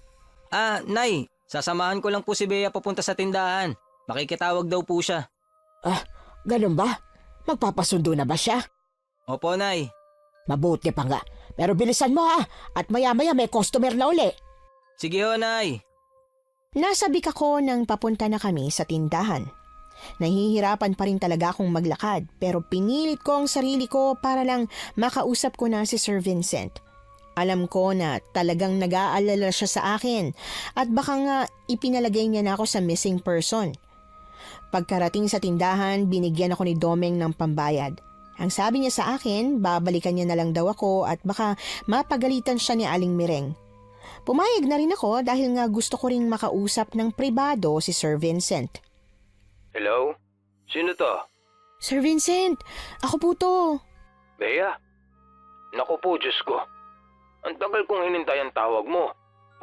Nay, sasamahan ko lang po si Bea papunta sa tindahan. Makikitawag daw po siya. Ganun ba? Magpapasundo na ba siya? Opo, Nay. Mabuti pa nga. Pero bilisan mo ha. At maya-maya may customer na uli. Sige ho, Nay. Nasabik ako nang papunta na kami sa tindahan. Nahihirapan pa rin talaga akong maglakad pero pinilit ko ang sarili ko para lang makausap ko na si Sir Vincent. Alam ko na talagang nag-aalala siya sa akin at baka nga ipinalagay niya na ako sa missing person. Pagkarating sa tindahan, binigyan ako ni Domeng ng pambayad. Ang sabi niya sa akin, babalikan niya na lang daw ako at baka mapagalitan siya ni Aling Mireng. Pumayag na rin ako dahil nga gusto ko ring makausap ng pribado si Sir Vincent. Hello? Sino to? Sir Vincent, ako po to. Bea? Naku po, Diyos ko. Ang tagal kong hinintay ang tawag mo.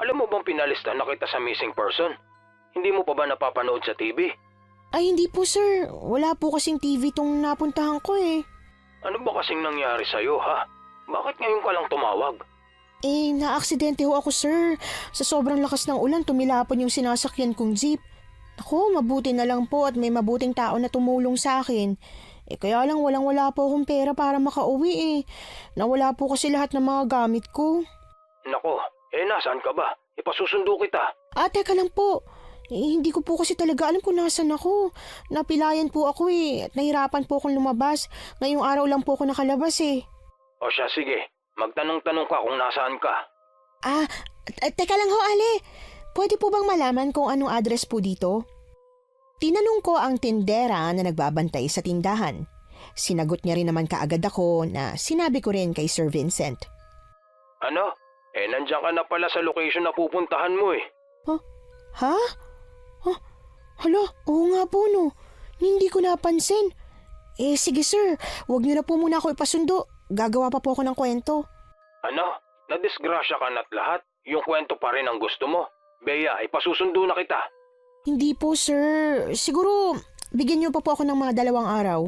Alam mo bang pinalista na kita sa missing person? Hindi mo pa ba napapanood sa TV? Ay hindi po sir, wala po kasing TV tong napuntahan ko eh. Ano ba kasing nangyari sa'yo, ha? Bakit ngayon ka lang tumawag? Naaksidente ho ako, sir. Sa sobrang lakas ng ulan, tumilapon yung sinasakyan kong jeep. Ako, mabuti na lang po at may mabuting tao na tumulong sa akin. Kaya lang walang-wala po akong pera para makauwi. Nawala po kasi lahat ng mga gamit ko. Nako, nasaan ka ba? Ipasusundo kita. Teka lang po. Hindi ko po kasi talaga alam kung nasan ako. Napilayan po ako at nahirapan po akong lumabas. Ngayong araw lang po ako nakalabas O siya, sige. Magtanong-tanong ka kung nasaan ka. Teka lang ho, Ale. Pwede po bang malaman kung anong address po dito? Tinanong ko ang tindera na nagbabantay sa tindahan. Sinagot niya rin naman kaagad ako na sinabi ko rin kay Sir Vincent. Ano? Nandiyan ka na pala sa location na pupuntahan mo Ha? Hala, oo nga po no. Hindi ko napansin. Sige sir, huwag niyo na po muna ako ipasundo. Gagawa pa po ako ng kwento. Ano? Nadisgrasya ka na't lahat? Yung kwento pa rin ang gusto mo? Bea, ipasusundo na kita. Hindi po sir. Siguro, bigyan niyo pa po ako ng mga 2 araw.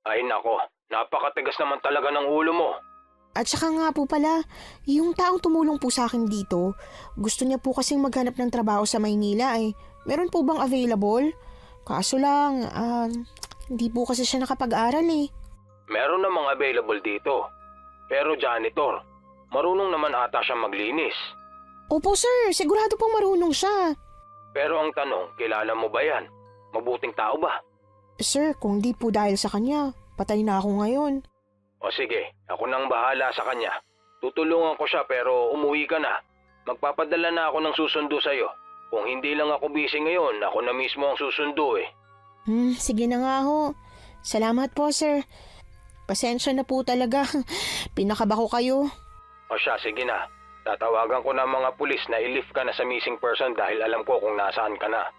Ay nako, napakatigas naman talaga ng ulo mo. At saka nga po pala, yung taong tumulong po sa akin dito, gusto niya po kasing maghanap ng trabaho sa Maynila Meron po bang available? Kaso lang, hindi po kasi siya nakapag-aral Meron namang available dito. Pero janitor, marunong naman ata siya maglinis. Opo sir, sigurado pong marunong siya. Pero ang tanong, kilala mo ba yan? Mabuting tao ba? Sir, kung di po dahil sa kanya, patay na ako ngayon. O sige, ako nang bahala sa kanya. Tutulungan ko siya pero umuwi ka na. Magpapadala na ako ng susundo sa'yo. Kung hindi lang ako busy ngayon, ako na mismo ang susundo Sige na nga ho. Salamat po sir. Pasensya na po talaga. Pinakaba ko kayo. O siya, sige na. Tatawagan ko na mga pulis na i-lift ka na sa missing person dahil alam ko kung nasaan ka na.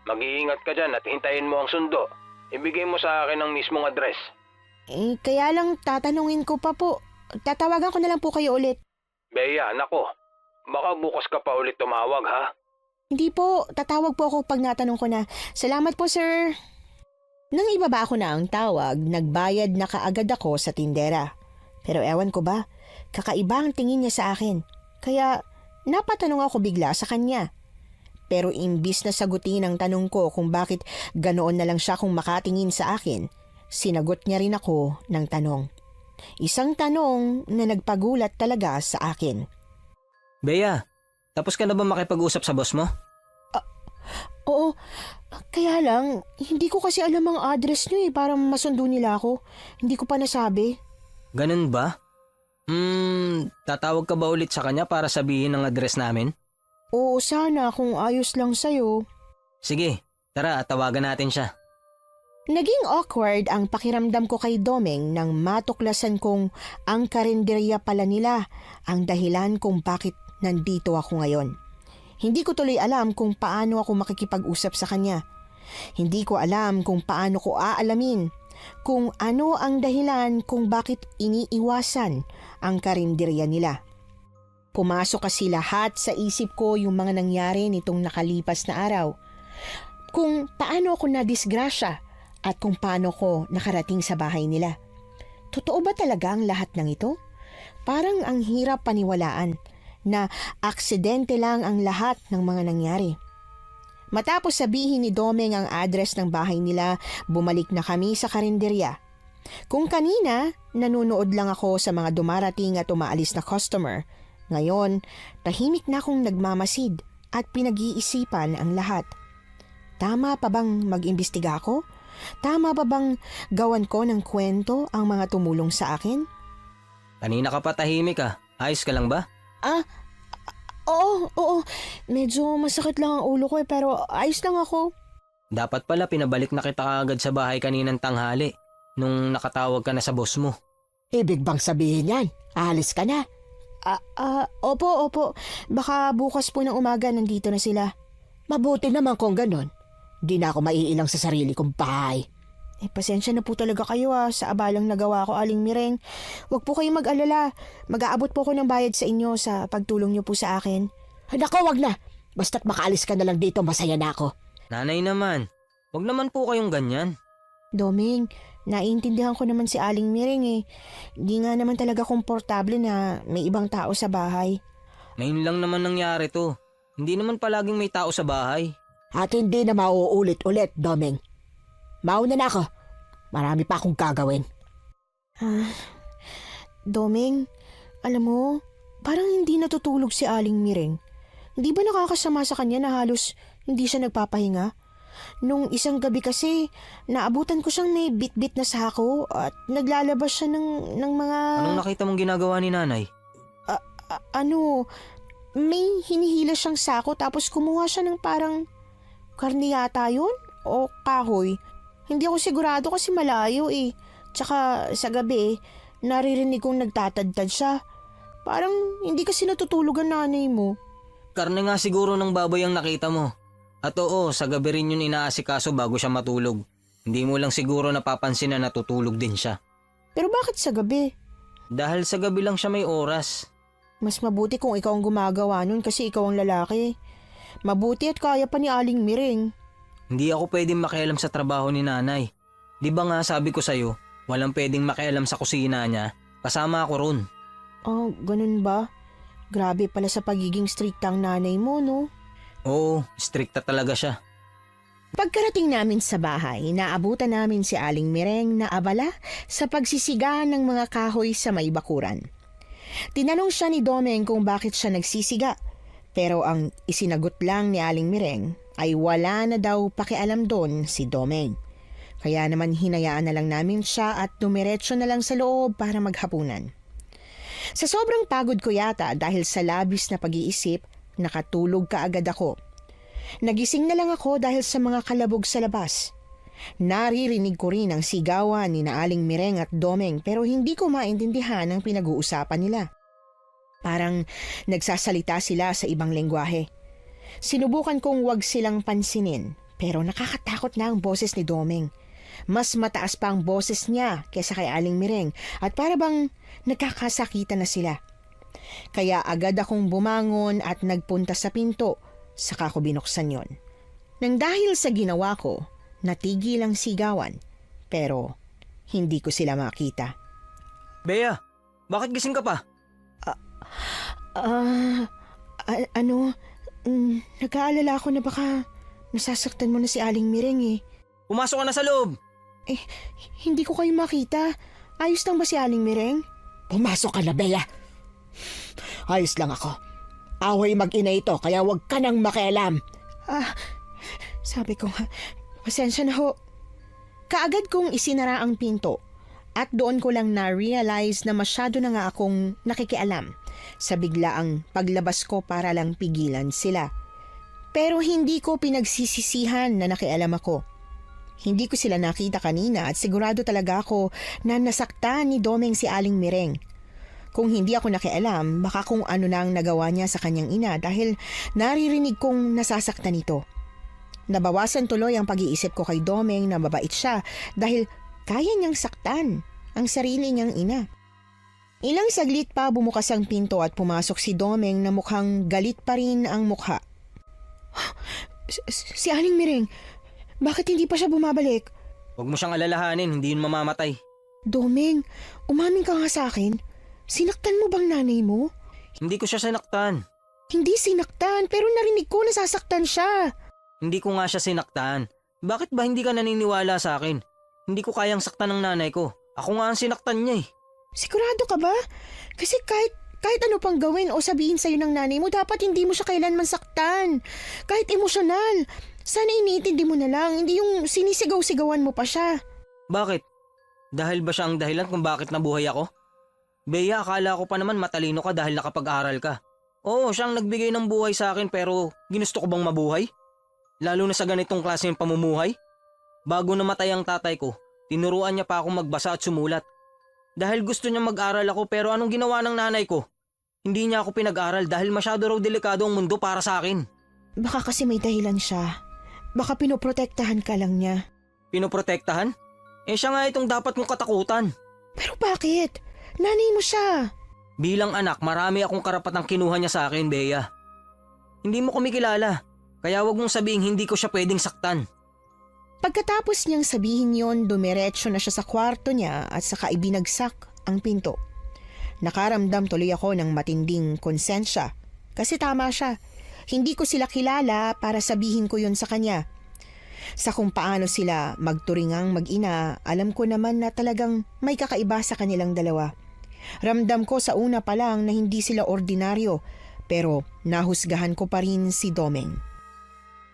Mag-iingat ka dyan at hintayin mo ang sundo. Ibigay mo sa akin ang mismong address. Kaya lang tatanungin ko pa po. Tatawagan ko na lang po kayo ulit. Bea, nako. Baka bukas ka pa ulit tumawag, ha? Hindi po, tatawag po ako pag natanong ko na. Salamat po sir. Nang ibaba ko na ang tawag, nagbayad na kaagad ako sa tindera. Pero ewan ko ba, kakaiba ang tingin niya sa akin. Kaya napatanong ako bigla sa kanya. Pero imbis na sagutin ang tanong ko kung bakit ganoon na lang siya kung makatingin sa akin, sinagot niya rin ako ng tanong. Isang tanong na nagpagulat talaga sa akin. Bea, tapos ka na ba makipag-usap sa boss mo? Oo, kaya lang, hindi ko kasi alam ang address niyo para masundo nila ako. Hindi ko pa nasabi. Ganun ba? Tatawag ka ba ulit sa kanya para sabihin ang address namin? Oo, sana kung ayos lang sa'yo. Sige, tara, tawagan natin siya. Naging awkward ang pakiramdam ko kay Domeng nang matuklasan kong ang karinderya pala nila ang dahilan kung bakit nandito ako ngayon. Hindi ko tuloy alam kung paano ako makikipag-usap sa kanya. Hindi ko alam kung paano ko aalamin kung ano ang dahilan kung bakit iniiwasan ang karinderya nila. Pumasok kasi lahat sa isip ko yung mga nangyari nitong nakalipas na araw. Kung paano ako nadisgrasya at kung paano ko nakarating sa bahay nila. Totoo ba talaga ang lahat ng ito? Parang ang hirap paniwalaan na aksidente lang ang lahat ng mga nangyari. Matapos sabihin ni Domeng ang address ng bahay nila, bumalik na kami sa karinderya. Kung kanina, nanonood lang ako sa mga dumarating at umaalis na customer. Ngayon, tahimik na akong nagmamasid at pinag-iisipan ang lahat. Tama pa bang mag-imbestiga ako? Tama ba bang gawan ko ng kwento ang mga tumulong sa akin? Kanina ka pa tahimik Ayos ka lang ba? Oo. Medyo masakit lang ang ulo ko pero ayos lang ako. Dapat pala pinabalik na kita kaagad sa bahay kaninang tanghali nung nakatawag ka na sa boss mo. Ibig bang sabihin yan? Alis ka na? Opo. Baka bukas po ng umaga nandito na sila. Mabuti naman kung ganon. Di na ako maiilang sa sarili kong bahay. Pasensya na po talaga kayo sa abalang nagawa ko, Aling Mireng. Huwag po kayong mag-alala. Mag-aabot po ko ng bayad sa inyo sa pagtulong niyo po sa akin. Nako, wag na. Basta't makaalis ka na lang dito, masaya na ako. Nanay naman, wag naman po kayong ganyan. Doming, Naiintindihan ko naman si Aling Miring eh. Di nga naman talaga komportable na may ibang tao sa bahay. Ngayon lang naman nangyari to. Hindi naman palaging may tao sa bahay. At hindi na mauulit-ulit, Domeng. Mauna na ako. Marami pa akong gagawin. Domeng, alam mo, parang hindi natutulog si Aling Miring. Hindi ba nakakasama sa kanya na halos hindi siya nagpapahinga? Nung isang gabi kasi, naabutan ko siyang may bit-bit na sako at naglalabas siya ng mga... Anong nakita mong ginagawa ni nanay? May hinihila siyang sako tapos kumuha siya ng parang karne yata yun o kahoy. Hindi ako sigurado kasi malayo eh. Tsaka sa gabi, naririnig kong nagtatadtad siya. Parang hindi kasi natutulog ang nanay mo. Karne nga siguro ng baboy ang nakita mo. At oo, sa gabi rin yun inaasikaso bago siya matulog. Hindi mo lang siguro napapansin na natutulog din siya. Pero bakit sa gabi? Dahil sa gabi lang siya may oras. Mas mabuti kung ikaw ang gumagawa nun kasi ikaw ang lalaki. Mabuti at kaya pa ni Aling Miring. Hindi ako pwedeng makialam sa trabaho ni nanay. Di ba nga sabi ko sa'yo, walang pwedeng makialam sa kusina niya. Kasama ako ron. Oh, ganun ba? Grabe pala sa pagiging strict ang nanay mo, no? Oo, strikta talaga siya. Pagkarating namin sa bahay, naabutan namin si Aling Miring na abala sa pagsisiga ng mga kahoy sa may bakuran. Tinanong siya ni Domeng kung bakit siya nagsisiga, pero ang isinagot lang ni Aling Miring ay wala na daw pakialam doon si Domeng. Kaya naman hinayaan na lang namin siya at dumiretso na lang sa loob para maghapunan. Sa sobrang pagod ko yata dahil sa labis na pag-iisip, nakatulog kaagad ako. Nagising na lang ako dahil sa mga kalabog sa labas. Naririnig ko rin ang sigawan ni na Aling Miring at Domeng pero hindi ko maintindihan ang pinag-uusapan nila. Parang nagsasalita sila sa ibang lengguwahe. Sinubukan kong wag silang pansinin pero nakakatakot na ang boses ni Domeng. Mas mataas pa ang boses niya kaysa kay Aling Miring at para bang nagkakasakitan na sila. Kaya agad akong bumangon at nagpunta sa pinto, saka ko binuksan yon. Nang dahil sa ginawa ko, natigil ang sigawan, pero hindi ko sila makita. Bea, bakit gising ka pa? Nag-aalala ako na baka nasasaktan mo na si Aling Miring eh. Pumasok ka na sa loob! Hindi ko kayo makita. Ayos lang ba si Aling Miring? Pumasok ka na, Bea. Ayos lang ako. Away mag-ina ito, kaya wag ka nang makialam. Sabi ko nga, pasensya na ho. Kaagad kong isinara ang pinto at doon ko lang na-realize na masyado na nga akong nakikialam sa biglaang paglabas ko para lang pigilan sila. Pero hindi ko pinagsisisihan na nakialam ako. Hindi ko sila nakita kanina at sigurado talaga ako na nasaktan ni Domeng si Aling Miring. Kung hindi ako nakialam, baka kung ano na ang nagawa niya sa kanyang ina dahil naririnig kong nasasaktan ito. Nabawasan tuloy ang pag-iisip ko kay Domeng na mabait siya dahil kaya niyang saktan ang sarili niyang ina. Ilang saglit pa bumukas ang pinto at pumasok si Domeng na mukhang galit pa rin ang mukha. Si Aling Miring, bakit hindi pa siya bumabalik? Huwag mo siyang alalahanin, hindi yun mamamatay. Domeng, umamin ka nga sa akin. Sinaktan mo bang nanay mo? Hindi ko siya sinaktan. Hindi sinaktan, pero narinig ko na sasaktan siya. Hindi ko nga siya sinaktan. Bakit ba hindi ka naniniwala sa akin? Hindi ko kayang saktan ng nanay ko. Ako nga ang sinaktan niya eh. Sigurado ka ba? Kasi kahit ano pang gawin o sabihin sa'yo ng nanay mo, dapat hindi mo siya kailanman saktan. Kahit emosyonal. Sana iniintindi mo na lang, hindi yung sinisigaw-sigawan mo pa siya. Bakit? Dahil ba siya ang dahilan kung bakit nabuhay ako? Bea, akala ko pa naman matalino ka dahil nakapag-aral ka. Oo, siyang nagbigay ng buhay sa akin pero ginusto ko bang mabuhay? Lalo na sa ganitong klase ng pamumuhay? Bago namatay ang tatay ko, tinuruan niya pa ako magbasa at sumulat. Dahil gusto niya mag-aral ako pero anong ginawa ng nanay ko? Hindi niya ako pinag-aral dahil masyado raw delikado ang mundo para sa akin. Baka kasi may dahilan siya. Baka pinoprotektahan ka lang niya. Pinoprotektahan? Siya nga itong dapat mong katakutan. Pero bakit? Nanay mo siya. Bilang anak, marami akong karapatang kinuha niya sa akin, Bea. Hindi mo kumikilala, kaya wag mong sabihin hindi ko siya pwedeng saktan. Pagkatapos niyang sabihin yon, dumiretso na siya sa kwarto niya at saka ibinagsak ang pinto. Nakaramdam tuloy ako ng matinding konsensya kasi tama siya. Hindi ko sila kilala para sabihin ko yon sa kanya. Sa kung paano sila magturingang mag-ina, alam ko naman na talagang may kakaiba sa kanilang dalawa. Ramdam ko sa una pa lang na hindi sila ordinaryo, pero nahusgahan ko pa rin si Domeng.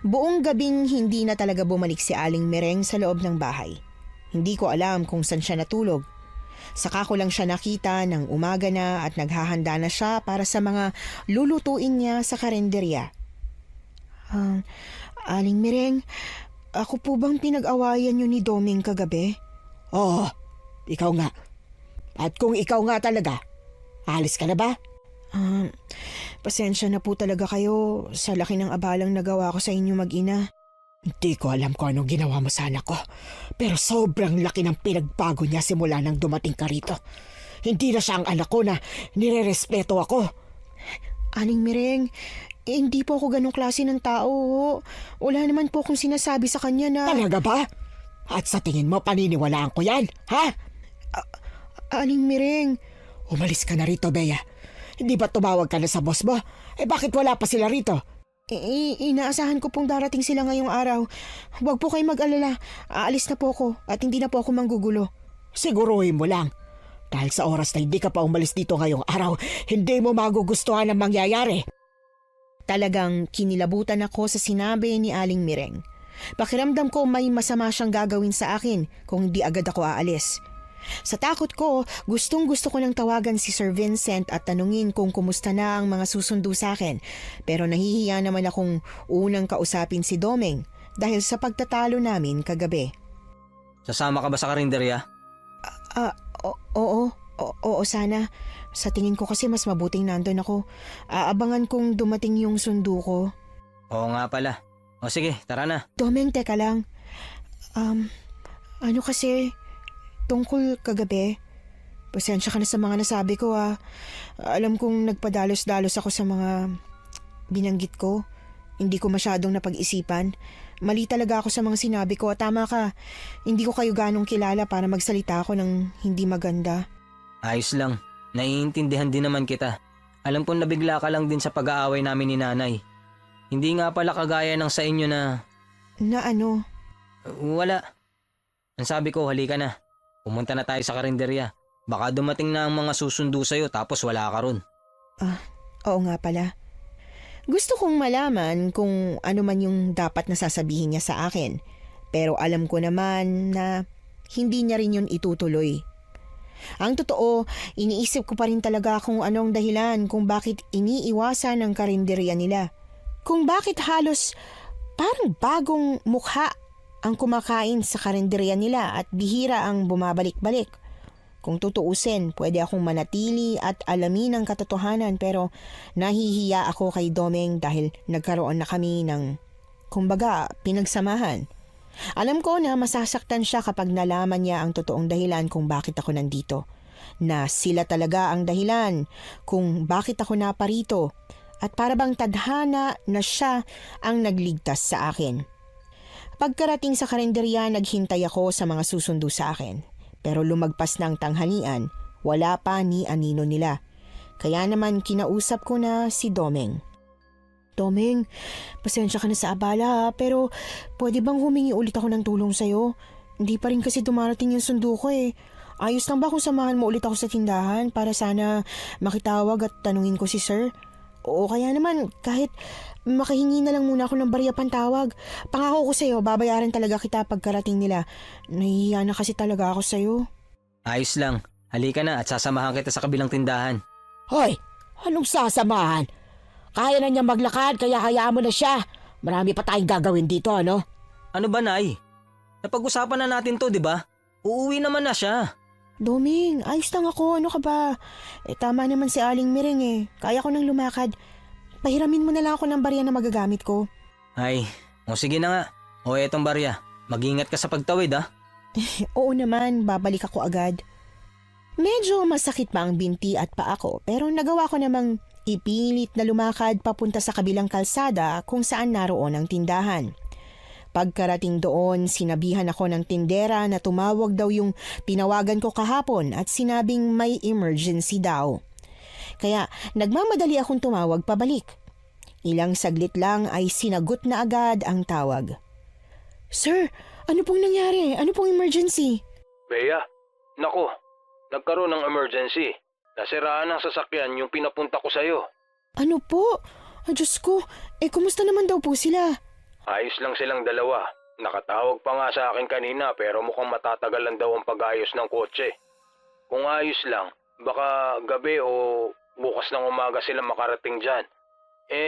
Buong gabing hindi na talaga bumalik si Aling Mereng sa loob ng bahay. Hindi ko alam kung saan siya natulog. Saka ko lang siya nakita ng umaga na at naghahanda na siya para sa mga lulutuin niya sa karenderya. Aling Mereng, ako po bang pinag-awayan niyo ni Domeng kagabi? Oo, ikaw nga. At kung ikaw nga talaga, alis ka na ba? Pasensya na po talaga kayo sa laki ng abalang nagawa ko sa inyo mag-ina. Hindi ko alam kung anong ginawa mo sa anak ko, pero sobrang laki ng pinagbago niya simula nang dumating ka rito. Hindi na siya ang anak ko na nirerespeto ako. Aling Mereng, hindi po ako ganong klase ng tao. Wala naman po akong sinasabi sa kanya na... Talaga ba? At sa tingin mo paniniwalaan ko yan, ha? Aling Mereng, Umalis ka na rito, Bea. Hindi ba tumawag ka na sa boss mo? Bakit wala pa sila rito? inaasahan ko pong darating sila ngayong araw. Huwag po kayo mag-alala. Aalis na po ako at hindi na po ako manggugulo. Siguruhin mo lang. Dahil sa oras na hindi ka pa umalis dito ngayong araw, hindi mo magugustuhan ang mangyayari. Talagang kinilabutan ako sa sinabi ni Aling Mireng. Pakiramdam ko may masama siyang gagawin sa akin kung hindi agad ako aalis. Sa takot ko, gustong-gusto ko nang tawagan si Sir Vincent at tanungin kung kumusta na ang mga susundo sa akin. Pero nahihiya naman akong unang kausapin si Domeng dahil sa pagtatalo namin kagabi. Sasama ka ba sa karinderya? Oo sana. Sa tingin ko kasi mas mabuting nandun ako. Aabangan kong dumating yung sundo ko. Oo nga pala. O sige, tara na. Domeng, teka lang. Ano kasi... Tungkol kagabi, pasensya ka na sa mga nasabi ko ha. Alam kong nagpadalos-dalos ako sa mga binanggit ko. Hindi ko masyadong napag-isipan. Mali talaga ako sa mga sinabi ko at tama ka. Hindi ko kayo ganong kilala para magsalita ako ng hindi maganda. Ayos lang. Naiintindihan din naman kita. Alam kong nabigla ka lang din sa pag-aaway namin ni nanay. Hindi nga pala kagaya ng sa inyo na... Na ano? Wala. Ang sabi ko, halika na. Pumunta na tayo sa karinderya. Baka dumating na ang mga susundo sa'yo tapos wala ka ron. Oo nga pala. Gusto kong malaman kung ano man yung dapat na sasabihin niya sa akin. Pero alam ko naman na hindi niya rin yun itutuloy. Ang totoo, iniisip ko pa rin talaga kung anong dahilan kung bakit iniiwasan ang karinderya nila. Kung bakit halos parang bagong mukha ang kumakain sa karinderya nila at bihira ang bumabalik-balik. Kung tutuusin, pwede akong manatili at alamin ang katotohanan pero nahihiya ako kay Domeng dahil nagkaroon na kami ng, kumbaga, pinagsamahan. Alam ko na masasaktan siya kapag nalaman niya ang totoong dahilan kung bakit ako nandito. Na sila talaga ang dahilan kung bakit ako naparito at para bang tadhana na siya ang nagligtas sa akin. Pagkarating sa karinderya, naghintay ako sa mga susundo sa akin. Pero lumagpas ng tanghalian, wala pa ni anino nila. Kaya naman kinausap ko na si Domeng. Domeng, pasensya ka na sa abala pero pwede bang humingi ulit ako ng tulong sa'yo? Hindi pa rin kasi dumarating yung sundo ko eh. Ayos lang ba kung samahan mo ulit ako sa tindahan para sana makitawag at tanungin ko si Sir? O kaya naman kahit makahingi na lang muna ako ng barya pantawag. Pangako ko sa'yo, babayaran talaga kita pagkarating nila. Nahihiya na kasi talaga ako sa'yo. Ayos lang. Halika na at sasamahan kita sa kabilang tindahan. Hoy, anong sasamahan? Kaya na niya maglakad kaya hayaan mo na siya. Marami pa tayong gagawin dito, ano? Ano ba, Nay? Napag-usapan na natin to, di ba? Uuwi naman na siya. Doming, ayos lang ako. Ano ka ba? Tama naman si Aling Mireng eh. Kaya ko nang lumakad. Pahiramin mo na lang ako ng barya na magagamit ko. Ay, sige na nga. O etong barya. Mag-ingat ka sa pagtawid ha. Oo naman, babalik ako agad. Medyo masakit pa ang binti at paa ko pero nagawa ko namang ipilit na lumakad papunta sa kabilang kalsada kung saan naroon ang tindahan. Pagkarating doon, sinabihan ako ng tindera na tumawag daw yung tinawagan ko kahapon at sinabing may emergency daw. Kaya nagmamadali akong tumawag pabalik. Ilang saglit lang ay sinagot na agad ang tawag. Sir, ano pong nangyari? Ano pong emergency? Bea, nako, nagkaroon ng emergency. Nasiraan ng sasakyan yung pinapunta ko sa'yo. Ano po? Diyos ko, kumusta naman daw po sila? Ayos lang silang dalawa. Nakatawag pa nga sa akin kanina pero mukhang matatagalan daw ang pag-ayos ng kotse. Kung ayos lang, baka gabi o bukas ng umaga sila makarating dyan.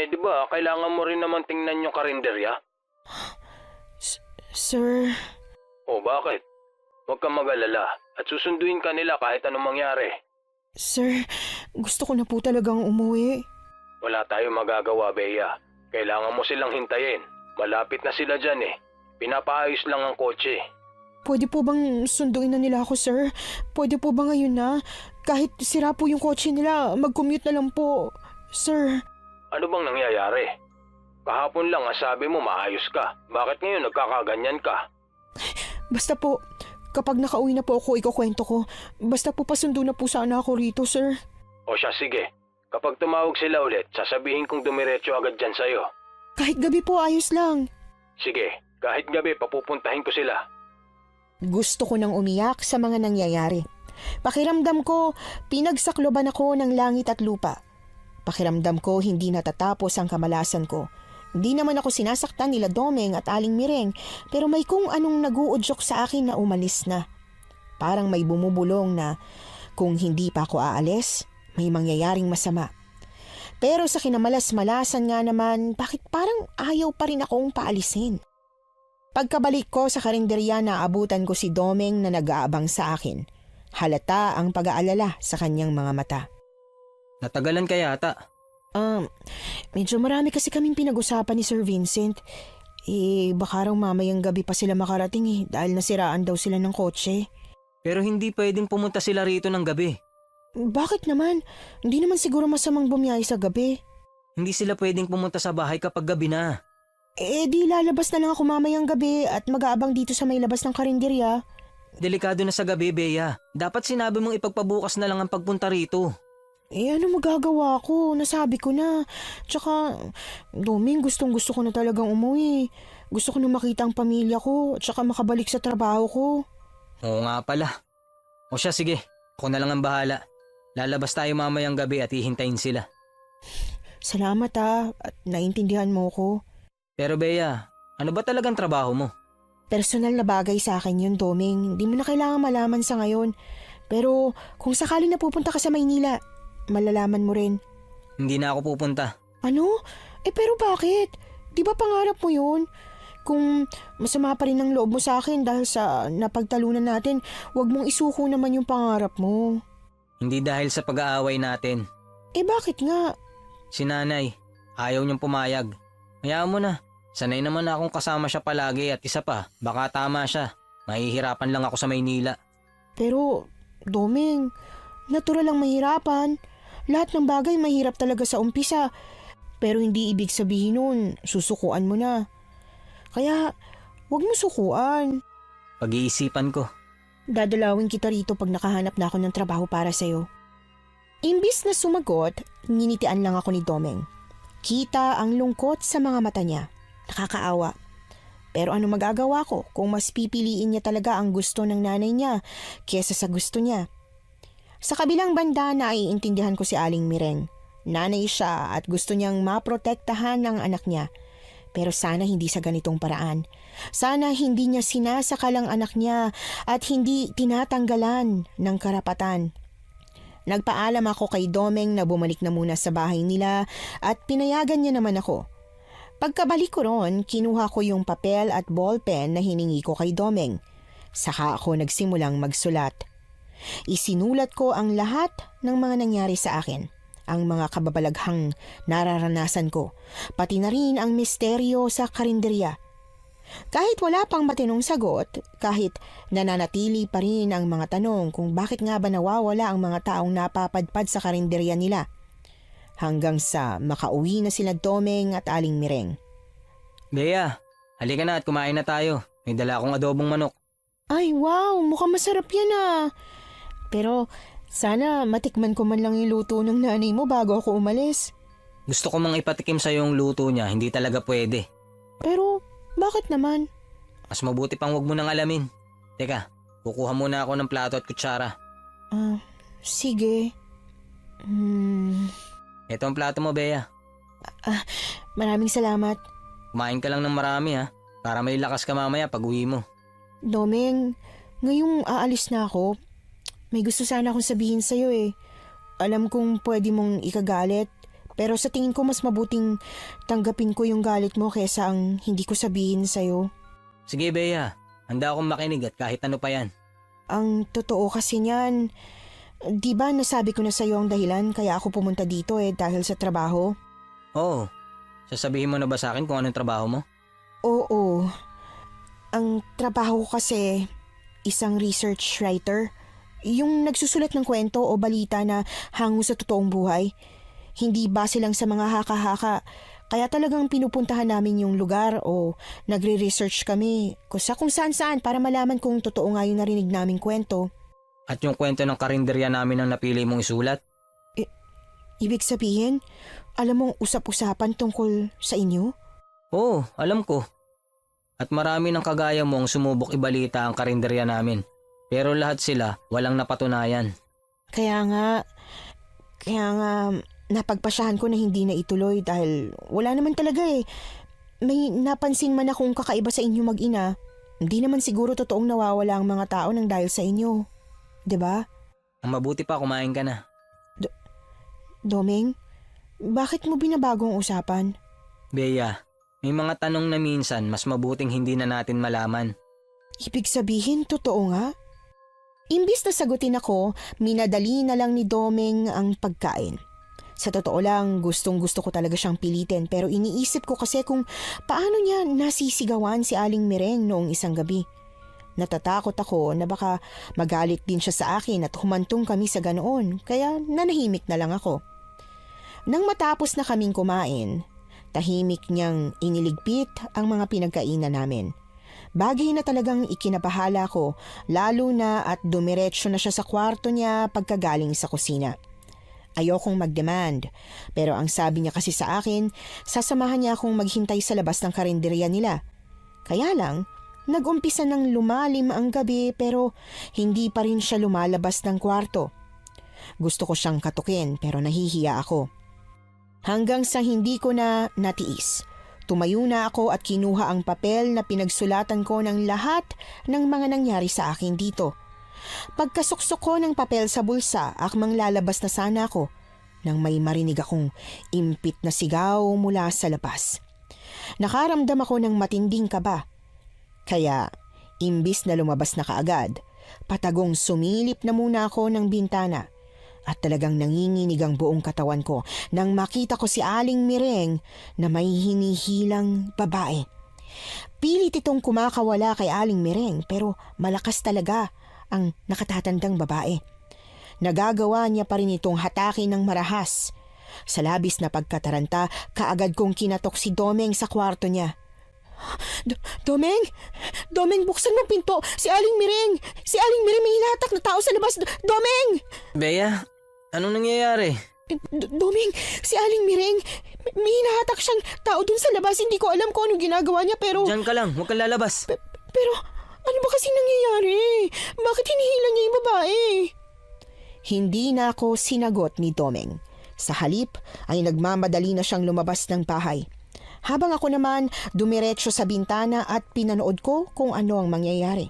Di ba, kailangan mo rin naman tingnan yung karinderya? Sir... O bakit? Huwag kang mag-alala at susunduin ka nila kahit anong mangyari. Sir, gusto ko na po talagang umuwi. Wala tayong magagawa, Bea. Kailangan mo silang hintayin. Malapit na sila dyan eh. Pinapaayos lang ang kotse. Pwede po bang sunduin na nila ako, sir? Pwede po ba ngayon na? Kahit sira po yung kotse nila, mag-commute na lang po. Sir... Ano bang nangyayari? Kahapon lang sabi mo maayos ka. Bakit ngayon nagkakaganyan ka? Basta po, kapag nakauwi na po ako, ikukwento ko. Basta po pasundo na po sana ako rito, sir. O siya, sige. Kapag tumawag sila ulit, sasabihin kong dumiretso agad dyan sa'yo. Kahit gabi po, ayos lang. Sige, kahit gabi papupuntahin ko sila. Gusto ko nang umiyak sa mga nangyayari. Pakiramdam ko, pinagsakloban ako ng langit at lupa. Pakiramdam ko, hindi natatapos ang kamalasan ko. Hindi naman ako sinasaktan nila Domeng at Aling Mireng, pero may kung anong nag-uudyok sa akin na umalis na. Parang may bumubulong na kung hindi pa ako aalis, may mangyayaring masama. Pero sa kinamalas-malasan nga naman, bakit parang ayaw pa rin akong paalisin? Pagkabalik ko sa karinderya, naabutan ko si Domeng na nag-aabang sa akin. Halata ang pag-aalala sa kanyang mga mata. Natagalan ka yata. Medyo marami kasi kaming pinag-usapan ni Sir Vincent. Baka raw mamayang gabi pa sila makarating dahil nasiraan daw sila ng kotse. Pero hindi pwedeng pumunta sila rito ng gabi. Bakit naman? Hindi naman siguro masamang bumiyahe sa gabi. Hindi sila pwedeng pumunta sa bahay kapag gabi na. Di lalabas na lang ako mamayang gabi at mag-aabang dito sa may labas ng karinderya. Delikado na sa gabi, Bea. Dapat sinabi mong ipagpabukas na lang ang pagpunta rito. Ano magagawa ko? Nasabi ko na. Tsaka, Doming, gustong-gusto ko na talagang umuwi. Gusto ko na makita ang pamilya ko, tsaka makabalik sa trabaho ko. Oo nga pala. O siya, sige. Ako na lang ang bahala. Lalabas tayo mamayang gabi at hihintayin sila. Salamat at naintindihan mo ko. Pero Bea, ano ba talagang trabaho mo? Personal na bagay sa akin yun, Doming. Hindi mo na kailangan malaman sa ngayon. Pero kung sakali na pupunta ka sa Maynila, malalaman mo rin. Hindi na ako pupunta. Ano? Pero bakit? Di ba pangarap mo yun? Kung masama pa rin ang loob mo sa akin dahil sa napagtalunan natin, wag mong isuko naman yung pangarap mo. Hindi dahil sa pag-aaway natin. Bakit nga? Si nanay, ayaw niyang pumayag. Hayaan mo na. Sanay naman na akong kasama siya palagi at isa pa, baka tama siya. Mahihirapan lang ako sa Maynila. Pero, Doming, natural lang mahirapan. Lahat ng bagay mahirap talaga sa umpisa. Pero hindi ibig sabihin nun, susukuan mo na. Kaya, wag mo sukuan. Pag-iisipan ko. Dadalawin kita rito pag nakahanap na ako ng trabaho para sa'yo. Imbis na sumagot, nginitian lang ako ni Domeng. Kita ang lungkot sa mga mata niya. Nakakaawa. Pero ano magagawa ko kung mas pipiliin niya talaga ang gusto ng nanay niya kesa sa gusto niya? Sa kabilang banda, naiintindihan ko si Aling Mireng. Nanay siya at gusto niyang maprotektahan ang anak niya. Pero sana hindi sa ganitong paraan. Sana hindi niya sinasakal ang anak niya at hindi tinatanggalan ng karapatan. Nagpaalam ako kay Domeng na bumalik na muna sa bahay nila at pinayagan niya naman ako. Pagkabalik ko ron, kinuha ko yung papel at ballpen na hiningi ko kay Domeng. Saka ako nagsimulang magsulat. Isinulat ko ang lahat ng mga nangyari sa akin. Ang mga kababalaghang nararanasan ko, pati na rin ang misteryo sa karinderya. Kahit wala pang matinong sagot, kahit nananatili pa rin ang mga tanong kung bakit nga ba nawawala ang mga taong napapadpad sa karinderya nila. Hanggang sa makauwi na sila Domeng at Aling Mireng. Bea, Halika na at kumain na tayo. May dala akong adobong manok. Ay, wow! Mukhang masarap yan ah. Pero sana matikman ko man lang yung luto ng nanay mo bago ako umalis. Gusto ko mang ipatikim sa'yo yung luto niya, hindi talaga pwede. Pero bakit naman? Mas mabuti pang huwag mo nang alamin. Teka, kukuha muna ako ng plato at kutsara. Sige. Ito ang plato mo, Bea. Maraming salamat. Kumain ka lang ng marami ha, para may lakas ka mamaya pag uwi mo. Domeng, ngayong aalis na ako, may gusto sana akong sabihin sa'yo eh. Alam kong pwede mong ikagalit, pero sa tingin ko mas mabuting tanggapin ko yung galit mo kaysa ang hindi ko sabihin sa'yo. Sige, Bea. Handa akong makinig at kahit ano pa yan. Ang totoo kasi niyan, di ba nasabi ko na sa'yo ang dahilan kaya ako pumunta dito dahil sa trabaho? Oo. Sasabihin mo na ba sa akin kung anong trabaho mo? Oo. Ang trabaho ko kasi isang research writer. Yung nagsusulat ng kwento o balita na hango sa totoong buhay. Hindi base lang sa mga haka-haka. Kaya talagang pinupuntahan namin yung lugar o nagre-research kami kung saan-saan para malaman kung totoo nga yung narinig naming kwento. At yung kwento ng karinderya namin ang napili mong isulat? Ibig sabihin, alam mong usap-usapan tungkol sa inyo? Oo, alam ko. At marami ng kagaya mo ang sumubok ibalita ang karinderya namin. Pero lahat sila walang napatunayan. Kaya nga napagpasyahan ko na hindi na ituloy dahil wala naman talaga eh. May napansin man akong kakaiba sa inyo mag-ina. Hindi naman siguro totoong nawawala ang mga tao nang dahil sa inyo. 'Di ba? Ang mabuti pa kumain ka na. Domeng, bakit mo binabago ang usapan? Bea, may mga tanong na minsan mas mabuting hindi na natin malaman. Ibig sabihin, totoo nga? Imbis na sagutin ako, minadali na lang ni Domeng ang pagkain. Sa totoo lang, gustong-gusto ko talaga siyang pilitin pero iniisip ko kasi kung paano niya nasisigawan si Aling Mireng noong isang gabi. Natatakot ako na baka magalit din siya sa akin at humantong kami sa ganoon kaya nanahimik na lang ako. Nang matapos na kaming kumain, tahimik niyang iniligpit ang mga pinagkainan namin. Bagay na talagang ikinabahala ko lalo na at dumiretso na siya sa kwarto niya pagkagaling sa kusina. Ayokong mag-demand pero ang sabi niya kasi sa akin, sasamahan niya akong maghintay sa labas ng karinderya nila. Kaya lang, nag-umpisa ng lumalim ang gabi pero hindi pa rin siya lumalabas ng kwarto. Gusto ko siyang katukin pero nahihiya ako. Hanggang sa hindi ko na natiis. Tumayo na ako at kinuha ang papel na pinagsulatan ko ng lahat ng mga nangyari sa akin dito. Pagkasuksok ko ng papel sa bulsa, akmang lalabas na sana ako nang may marinig akong impit na sigaw mula sa labas. Nakaramdam ako ng matinding kaba. Kaya, imbis na lumabas na kaagad, patagong sumilip na muna ako ng bintana. At talagang nanginginig ang buong katawan ko nang makita ko si Aling Mireng na may hinihilang babae. Pilit itong kumakawala kay Aling Mireng pero malakas talaga ang nakatatandang babae. Nagagawa niya pa rin itong hatakin ng marahas. Sa labis na pagkataranta, kaagad kong kinatok si Domeng sa kwarto niya. Domeng! Domeng, buksan mo pinto! Si Aling Mireng! Si Aling Mireng, may hinahatak na tao sa labas! Domeng! Bea, anong nangyayari? Domeng, si Aling Mireng, may hinahatak siyang tao dun sa labas. Hindi ko alam kung anong ginagawa niya pero... Diyan ka lang, huwag kang lalabas. Pero ano ba kasi nangyayari? Bakit hinihila niya yung babae? Hindi na ako sinagot ni Domeng. Sa halip ay nagmamadali na siyang lumabas ng bahay. Habang ako naman dumiretso sa bintana at pinanood ko kung ano ang mangyayari.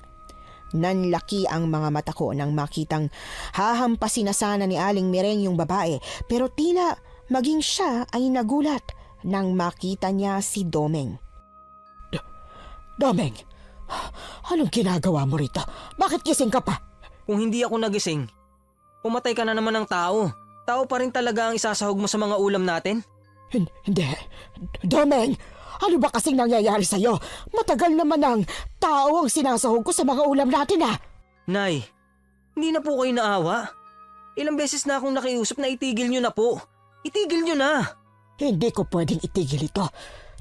Nanlaki ang mga mata ko nang makitang hahampasin na sana ni Aling Mireng yung babae pero tila maging siya ay nagulat nang makita niya si Domeng. Domeng, anong ginagawa mo rito? Bakit gising ka pa? Kung hindi ako nagising, pumatay ka na naman ng tao. Tao pa rin talaga ang isasahog mo sa mga ulam natin? Hindi. Domeng, ano ba kasing nangyayari sa'yo? Matagal naman ang tao ang sinasahog ko sa mga ulam natin Nay, hindi na po kayo naawa. Ilang beses na akong nakiusap na itigil nyo na po. Itigil nyo na. Hindi ko pwedeng itigil ito.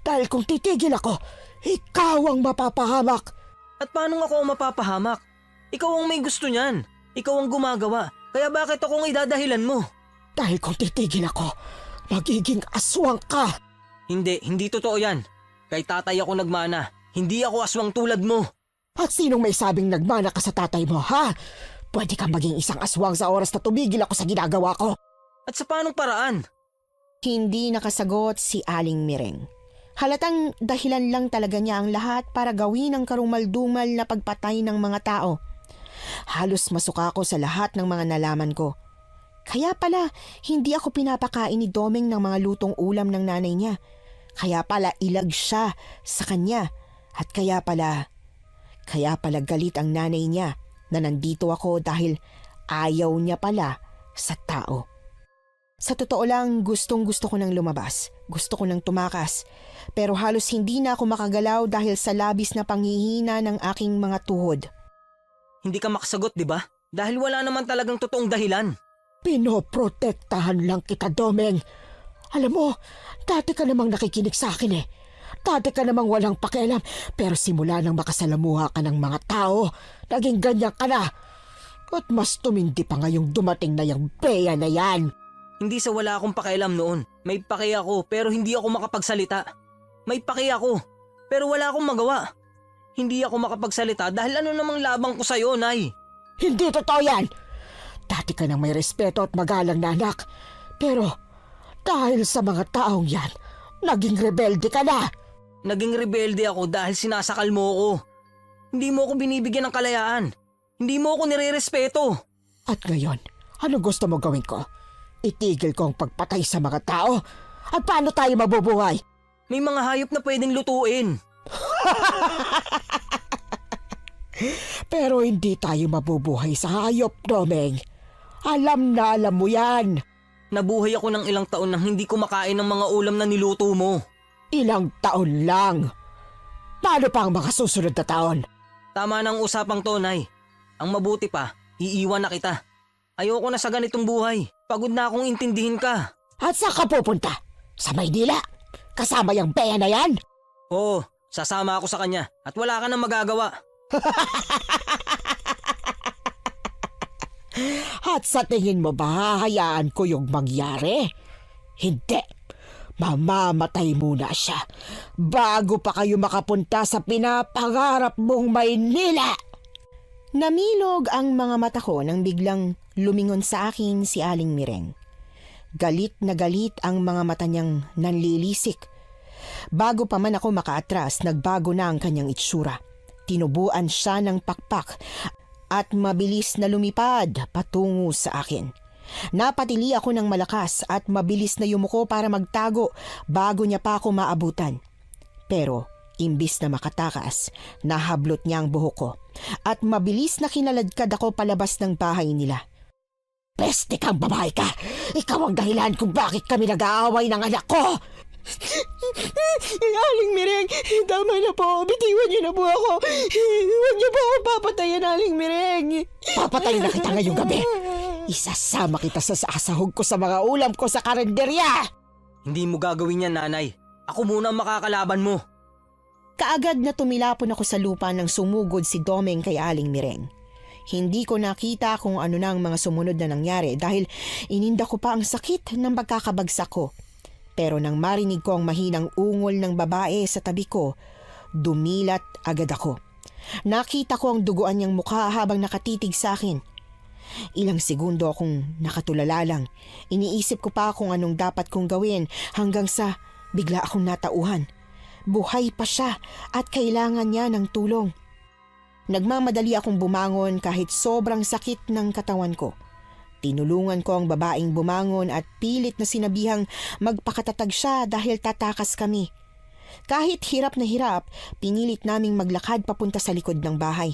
Dahil kung titigil ako, Ikaw ang mapapahamak. At paano ako ang mapapahamak? Ikaw ang may gusto niyan. Ikaw ang gumagawa. Kaya bakit akong idadahilan mo? Dahil kung titigil ako, magiging aswang ka. Hindi totoo yan. Kay tatay ako nagmana. Hindi ako aswang tulad mo. At sinong may sabing nagmana ka sa tatay mo, ha? Pwede kang maging isang aswang sa oras na tumigil ako sa ginagawa ko. At sa paanong paraan? Hindi nakasagot si Aling Mireng. Halatang dahilan lang talaga niya ang lahat para gawin ang karumaldumal na pagpatay ng mga tao. Halos masuka ako sa lahat ng mga nalaman ko. Kaya pala, hindi ako pinapakain ni Domeng ng mga lutong ulam ng nanay niya. Kaya pala ilag siya sa kanya. At kaya pala galit ang nanay niya na nandito ako dahil ayaw niya pala sa tao. Sa totoo lang, gustong-gusto ko nang lumabas. Gusto ko nang tumakas. Pero halos hindi na ako makagalaw dahil sa labis na panghihina ng aking mga tuhod. Hindi ka makasagot, di ba? Dahil wala naman talagang totoong dahilan. Pinoprotektahan lang kita, Domeng. Alam mo, dati ka namang nakikinig sa akin eh. Dati ka namang walang pakialam, pero simula nang makasalamuha ka ng mga tao, naging ganyan ka na. At mas tumindi pa ngayong dumating na yung Bea na yan. Hindi sa wala akong pakialam noon. May paki ako pero hindi ako makapagsalita. May paki ako pero wala akong magawa. Hindi ako makapagsalita dahil ano namang labang ko sa'yo, Nay? Hindi totoo yan. Dati ka nang may respeto at magalang na anak. Pero dahil sa mga taong yan, naging rebelde ka na. Naging rebelde ako dahil sinasakal mo ako. Hindi mo ako binibigyan ng kalayaan. Hindi mo ako nirerespeto. At ngayon, ano gusto mo gawin ko? Itigil ko ang pagpatay sa mga tao? At paano tayo mabubuhay? May mga hayop na pwedeng lutuin. Pero hindi tayo mabubuhay sa hayop, Domeng. Alam na alam mo yan. Nabuhay ako ng ilang taon nang hindi kumakain ng mga ulam na niluto mo. Ilang taon lang. Paano pa ang mga susunod na taon? Tama ng usapang to, Nay. Ang mabuti pa, iiwan na kita. Ayoko na sa ganitong buhay. Pagod na akong intindihin ka. At saan ka pupunta? Sa Maynila? Kasama yung Bea na yan? Oo, sasama ako sa kanya at wala ka nang magagawa. At sa tingin mo ba hahayaan ko yung mangyari? Hindi. Mamamatay muna siya bago pa kayo makapunta sa pinapangarap mong Maynila. Namilog ang mga mata ko nang biglang lumingon sa akin si Aling Mireng. Galit na galit ang mga mata niyang nanlilisik. Bago pa man ako makaatras, nagbago na ang kanyang itsura. Tinubuan siya ng pakpak at mabilis na lumipad patungo sa akin. Napatili ako ng malakas at mabilis na yumuko para magtago bago niya pa ako maabutan. Pero imbis na makatakas, nahablot niya ang buhok ko at mabilis na kinaladkad ako palabas ng bahay nila. Peste kang babae ka! Ikaw ang dahilan kung bakit kami nag-aaway ng anak ko! Aling Mireng, tama na po. Bitiwan niyo na po ako. Huwag niyo po ako papatayin, Aling Mireng. Papatayin na kita ngayong gabi. Isasama kita sa sasahog ko sa mga ulam ko sa karinderya. Hindi mo gagawin yan, Nanay. Ako muna ang makakalaban mo. Kaagad na tumilapon ako sa lupa nang sumugod si Domeng kay Aling Mireng. Hindi ko nakita kung ano na ang mga sumunod na nangyari dahil ininda ko pa ang sakit ng pagkakabagsak ko. Pero nang marinig ko ang mahinang ungol ng babae sa tabi ko, dumilat agad ako. Nakita ko ang duguan niyang mukha habang nakatitig sa akin. Ilang segundo akong nakatulala lang. Iniisip ko pa kung anong dapat kong gawin hanggang sa bigla akong natauhan. Buhay pa siya at kailangan niya ng tulong. Nagmamadali akong bumangon kahit sobrang sakit ng katawan ko. Tinulungan ko ang babaeng bumangon at pilit na sinabihang magpakatatag siya dahil tatakas kami. Kahit hirap na hirap, pinilit naming maglakad papunta sa likod ng bahay.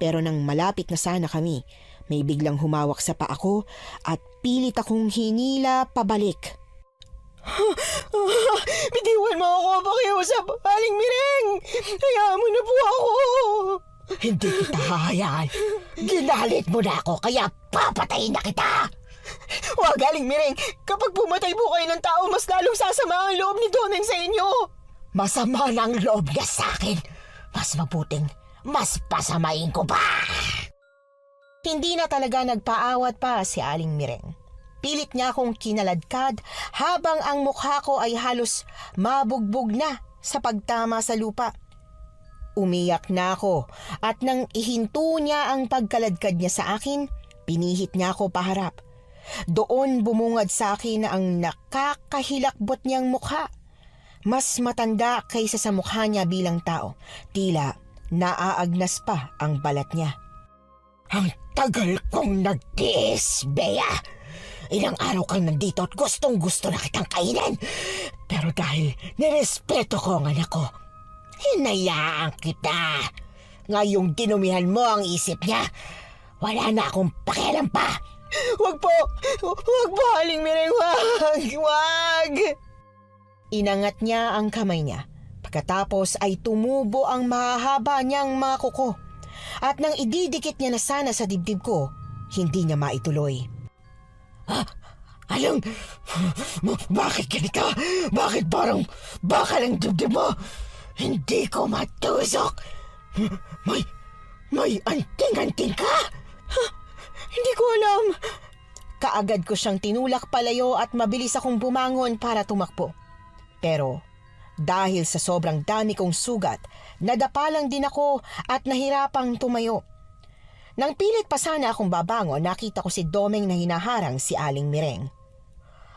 Pero nang malapit na sana kami, may biglang humawak sa paa ko at pilit akong hinila pabalik. Bitiwan mo ako, pakiusap, Aling Mireng! Hayaan mo na po ako! Hindi kita hahayaan. Ginalit mo na ako kaya papatayin na kita. Huwag, Aling Mireng! Kapag pumatay po kayo ng tao, mas lalong sasama ang loob ni Domeng sa inyo! Masama na ang loob niya sa akin. Mas mabuting, mas pasamain ko pa. Hindi na talaga nagpaawat pa si Aling Mireng. Pilit niya akong kinaladkad habang ang mukha ko ay halos mabugbog na sa pagtama sa lupa. Umiyak na ako at nang ihinto niya ang pagkaladkad niya sa akin, pinihit niya ako paharap. Doon bumungad sa akin ang nakakahilakbot niyang mukha. Mas matanda kaysa sa mukha niya bilang tao. Tila naaagnas pa ang balat niya. Ang tagal kong nagtiis, Bea. Ilang araw kang nandito at gustong-gusto na kitang kainin. Pero dahil nirespeto ko ang anak ko, hinayaan kita. Ngayong dinumihan mo ang isip niya, wala na akong pakialam pa. Wag po! Wag po, Aling Mireng! Wag! Inangat niya ang kamay niya. Pagkatapos ay tumubo ang mahahaba niyang mga kuko. At nang ididikit niya na sana sa dibdib ko, hindi niya maituloy. Alang, bakit ganito? Bakit parang bakal ang dibdib mo? Hindi ko matusok. May anting-anting ka? Hindi ko alam. Kaagad ko siyang tinulak palayo at mabilis akong bumangon para tumakbo. Pero dahil sa sobrang dami kong sugat, nadapa lang din ako at nahirapang tumayo. Nang pilit pa sana akong babangon, nakita ko si Domeng na hinaharang si Aling Mireng.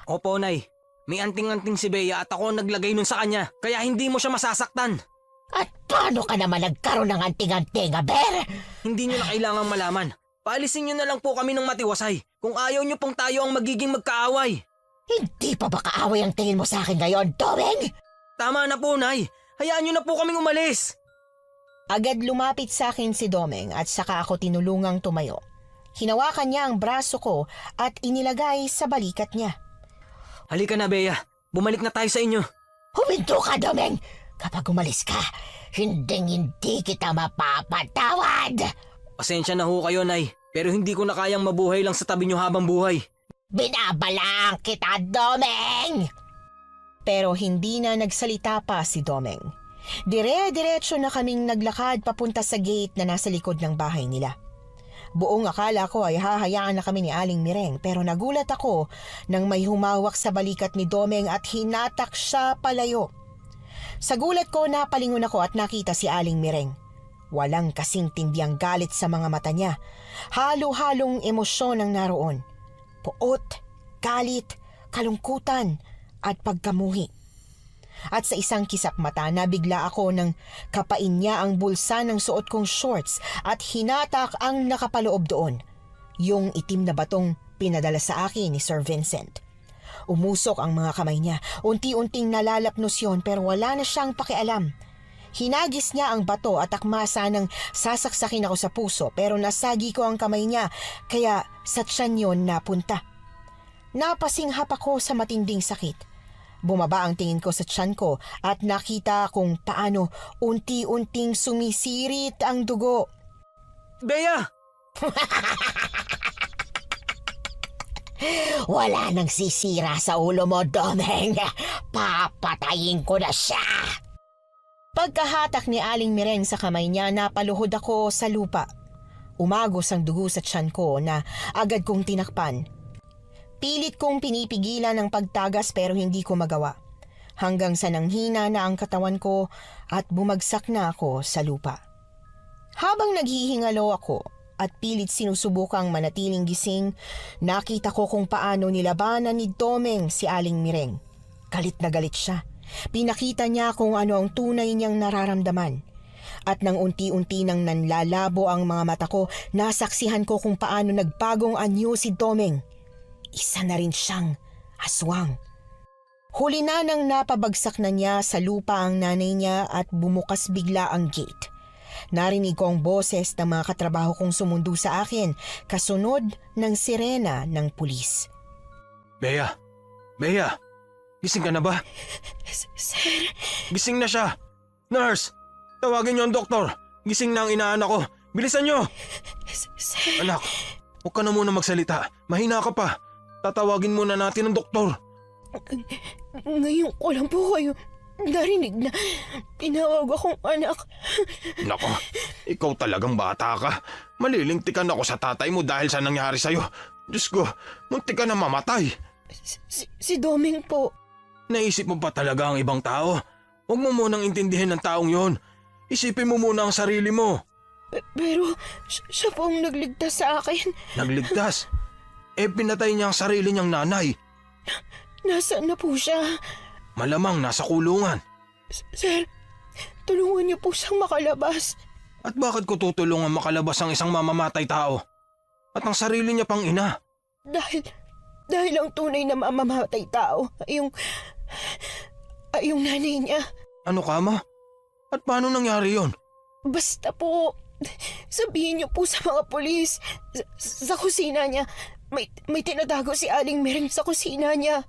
Opo, Nay. May anting-anting si Bea at ako ang naglagay nun sa kanya, kaya hindi mo siya masasaktan. At paano ka naman nagkaroon ng anting-anting, Aber? Hindi nyo na kailangang malaman. Paalisin nyo na lang po kami ng matiwasay kung ayaw nyo pong tayo ang magiging magkaaway. Hindi pa ba kaaway ang tingin mo sa akin ngayon, Domeng? Tama na po, Nay. Hayaan nyo na po kaming umalis. Agad lumapit sa akin si Domeng at saka ako tinulungang tumayo. Hinawakan niya ang braso ko at inilagay sa balikat niya. Halika na, Bea. Bumalik na tayo sa inyo. Huminto ka, Domeng! Kapag umalis ka, hindi kita mapapatawad! Pasensya na ho kayo, Nay. Pero hindi ko na kayang mabuhay lang sa tabi nyo habang buhay. Binabalaan kita, Domeng! Pero hindi na nagsalita pa si Domeng. Dire-diretso na kaming naglakad papunta sa gate na nasa likod ng bahay nila. Buong akala ko ay hahayaan na kami ni Aling Mireng pero nagulat ako nang may humawak sa balikat ni Domeng at hinatak siya palayo. Sa gulat ko napalingon ako at nakita si Aling Mireng. Walang kasing tindiyang galit sa mga mata niya. Halo-halong emosyon ang naroon. Puot, galit, kalungkutan at pagkamuhi. At sa isang kisap mata nabigla ako nang kapain niya ang bulsa ng suot kong shorts at hinatak ang nakapaloob doon. Yung itim na batong pinadala sa akin ni Sir Vincent. Umusok ang mga kamay niya. Unti-unting nalalapnos yon pero wala na siyang pakialam. Hinagis niya ang bato at akmasa nang sasaksakin ako sa puso pero nasagi ko ang kamay niya kaya sa tiyan yon napunta. Napasinghap ako sa matinding sakit. Bumaba ang tingin ko sa tiyan ko at nakita kung paano unti-unting sumisirit ang dugo. Bea! Wala nang sisira sa ulo mo, Domeng. Papatayin ko na siya. Pagkahatak ni Aling Mireng sa kamay niya, napaluhod ako sa lupa. Umagos ang dugo sa tiyan ko na agad kong tinakpan. Pilit kong pinipigilan ang pagtagas pero hindi ko magawa. Hanggang sa nanghina na ang katawan ko at bumagsak na ako sa lupa. Habang naghihingalo ako at pilit sinusubukang manatiling gising, nakita ko kung paano nilabanan ni Domeng si Aling Mireng. Galit na galit siya. Pinakita niya kung ano ang tunay niyang nararamdaman. At nang unti-unti nang nanlalabo ang mga mata ko, nasaksihan ko kung paano nagbagong anyo si Domeng. Isa na rin siyang aswang. Huli na nang napabagsak na niya sa lupa ang nanay niya at bumukas bigla ang gate. Narinig ko ang boses ng mga katrabaho kong sumundo sa akin, kasunod ng sirena ng pulis. Bea! Bea! Gising ka na ba? Sir? Gising na siya! Nurse! Tawagin niyo ang doktor! Gising na ang inaanak ko! Bilisan niyo! Sir? Anak, huwag ka na muna magsalita. Mahina ka pa. Tatawagin muna natin ang doktor. Ngayon ko lang po kayo narinig na tinawag akong anak. Nako, ikaw talagang bata ka. Malilintikan ako sa tatay mo dahil sa nangyari sa'yo. Diyos ko, muntik ka na mamatay. Si Doming po. Naisip mo pa talaga ang ibang tao? Huwag mo munang intindihin ng taong yon. Isipin mo muna ang sarili mo. Pero siya po ang nagligtas sa akin. Nagligtas? Pinatay niya ang sarili niyang nanay. Nasaan na po siya? Malamang nasa kulungan. Sir, tulungan niyo po siyang makalabas. At bakit ko tutulungan makalabas ang isang mamamatay tao? At ang sarili niya pang ina? Dahil ang tunay na mamamatay tao ay yung nanay niya. Ano ka ma? At paano nangyari yon? Basta po, sabihin niyo po sa mga pulis, sa kusina niya, may tinatago si Aling Mereng sa kusina niya.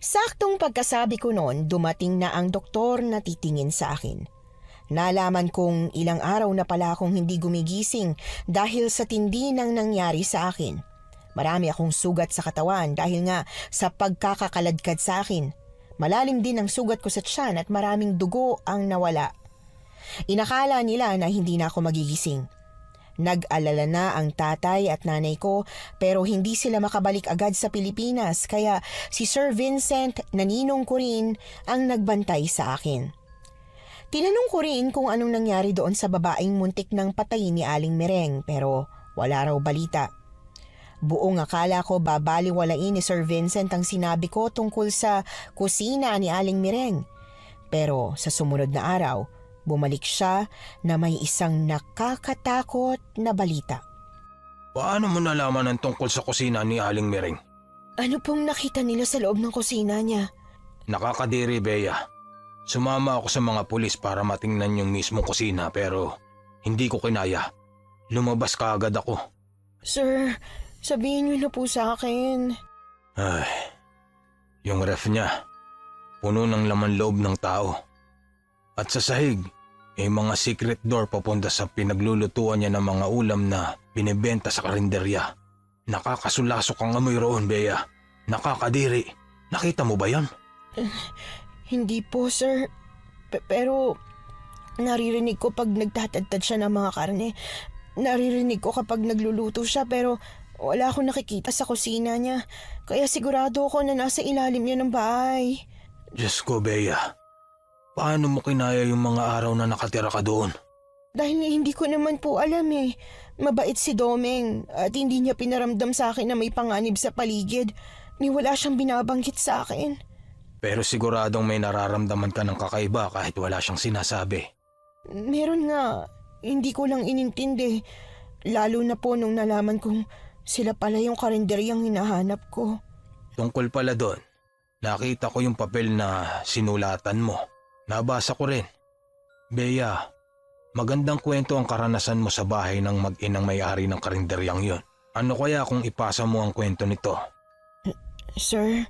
Saktong pagkasabi ko noon, dumating na ang doktor na titingin sa akin. Nalaman kong ilang araw na pala akong hindi gumigising dahil sa tindi ng nangyari sa akin. Marami akong sugat sa katawan dahil nga sa pagkakakaladkad sa akin. Malalim din ang sugat ko sa tiyan at maraming dugo ang nawala. Inakala nila na hindi na ako magigising. Nag-alala na ang tatay at nanay ko pero hindi sila makabalik agad sa Pilipinas kaya si Sir Vincent na ninong ko rin ang nagbantay sa akin. Tinanong ko rin kung anong nangyari doon sa babaeng muntik ng patay ni Aling Mereng pero wala raw balita. Buong akala ko babaliwalain ni Sir Vincent ang sinabi ko tungkol sa kusina ni Aling Mereng. Pero sa sumunod na araw, bumalik siya na may isang nakakatakot na balita. Paano mo nalaman ang tungkol sa kusina ni Aling Mereng? Ano pong nakita nila sa loob ng kusina niya? Nakakadiri, Bea. Sumama ako sa mga pulis para matingnan yung mismong kusina pero hindi ko kinaya. Lumabas kaagad ako. Sir, sabihin niyo na po sa akin. Ay, yung ref niya, puno ng laman loob ng tao. At sa sahig, may mga secret door papunta sa pinaglulutuan niya ng mga ulam na binibenta sa karinderya. Nakakasulasok ang amoy roon, Bea. Nakakadiri. Nakita mo ba yan? Hindi po, sir. Pero naririnig ko pag nagtatadtad siya ng mga karne. Naririnig ko kapag nagluluto siya pero wala akong nakikita sa kusina niya. Kaya sigurado ako na nasa ilalim niya ng bahay. Diyos ko, Bea. Paano mo kinaya yung mga araw na nakatira ka doon? Dahil hindi ko naman po alam eh. Mabait si Domeng at hindi niya pinaramdam sa akin na may panganib sa paligid. Ni wala siyang binabanggit sa akin. Pero siguradong may nararamdaman ka ng kakaiba kahit wala siyang sinasabi. Meron nga. Hindi ko lang inintindi. Lalo na po nung nalaman kong sila pala yung karinderyang hinahanap ko. Tungkol pala doon, nakita ko yung papel na sinulatan mo. Nabasa ko rin. Bea, magandang kwento ang karanasan mo sa bahay ng mag-inang may-ari ng karinderyang yon. Ano kaya kung ipasa mo ang kwento nito? Sir,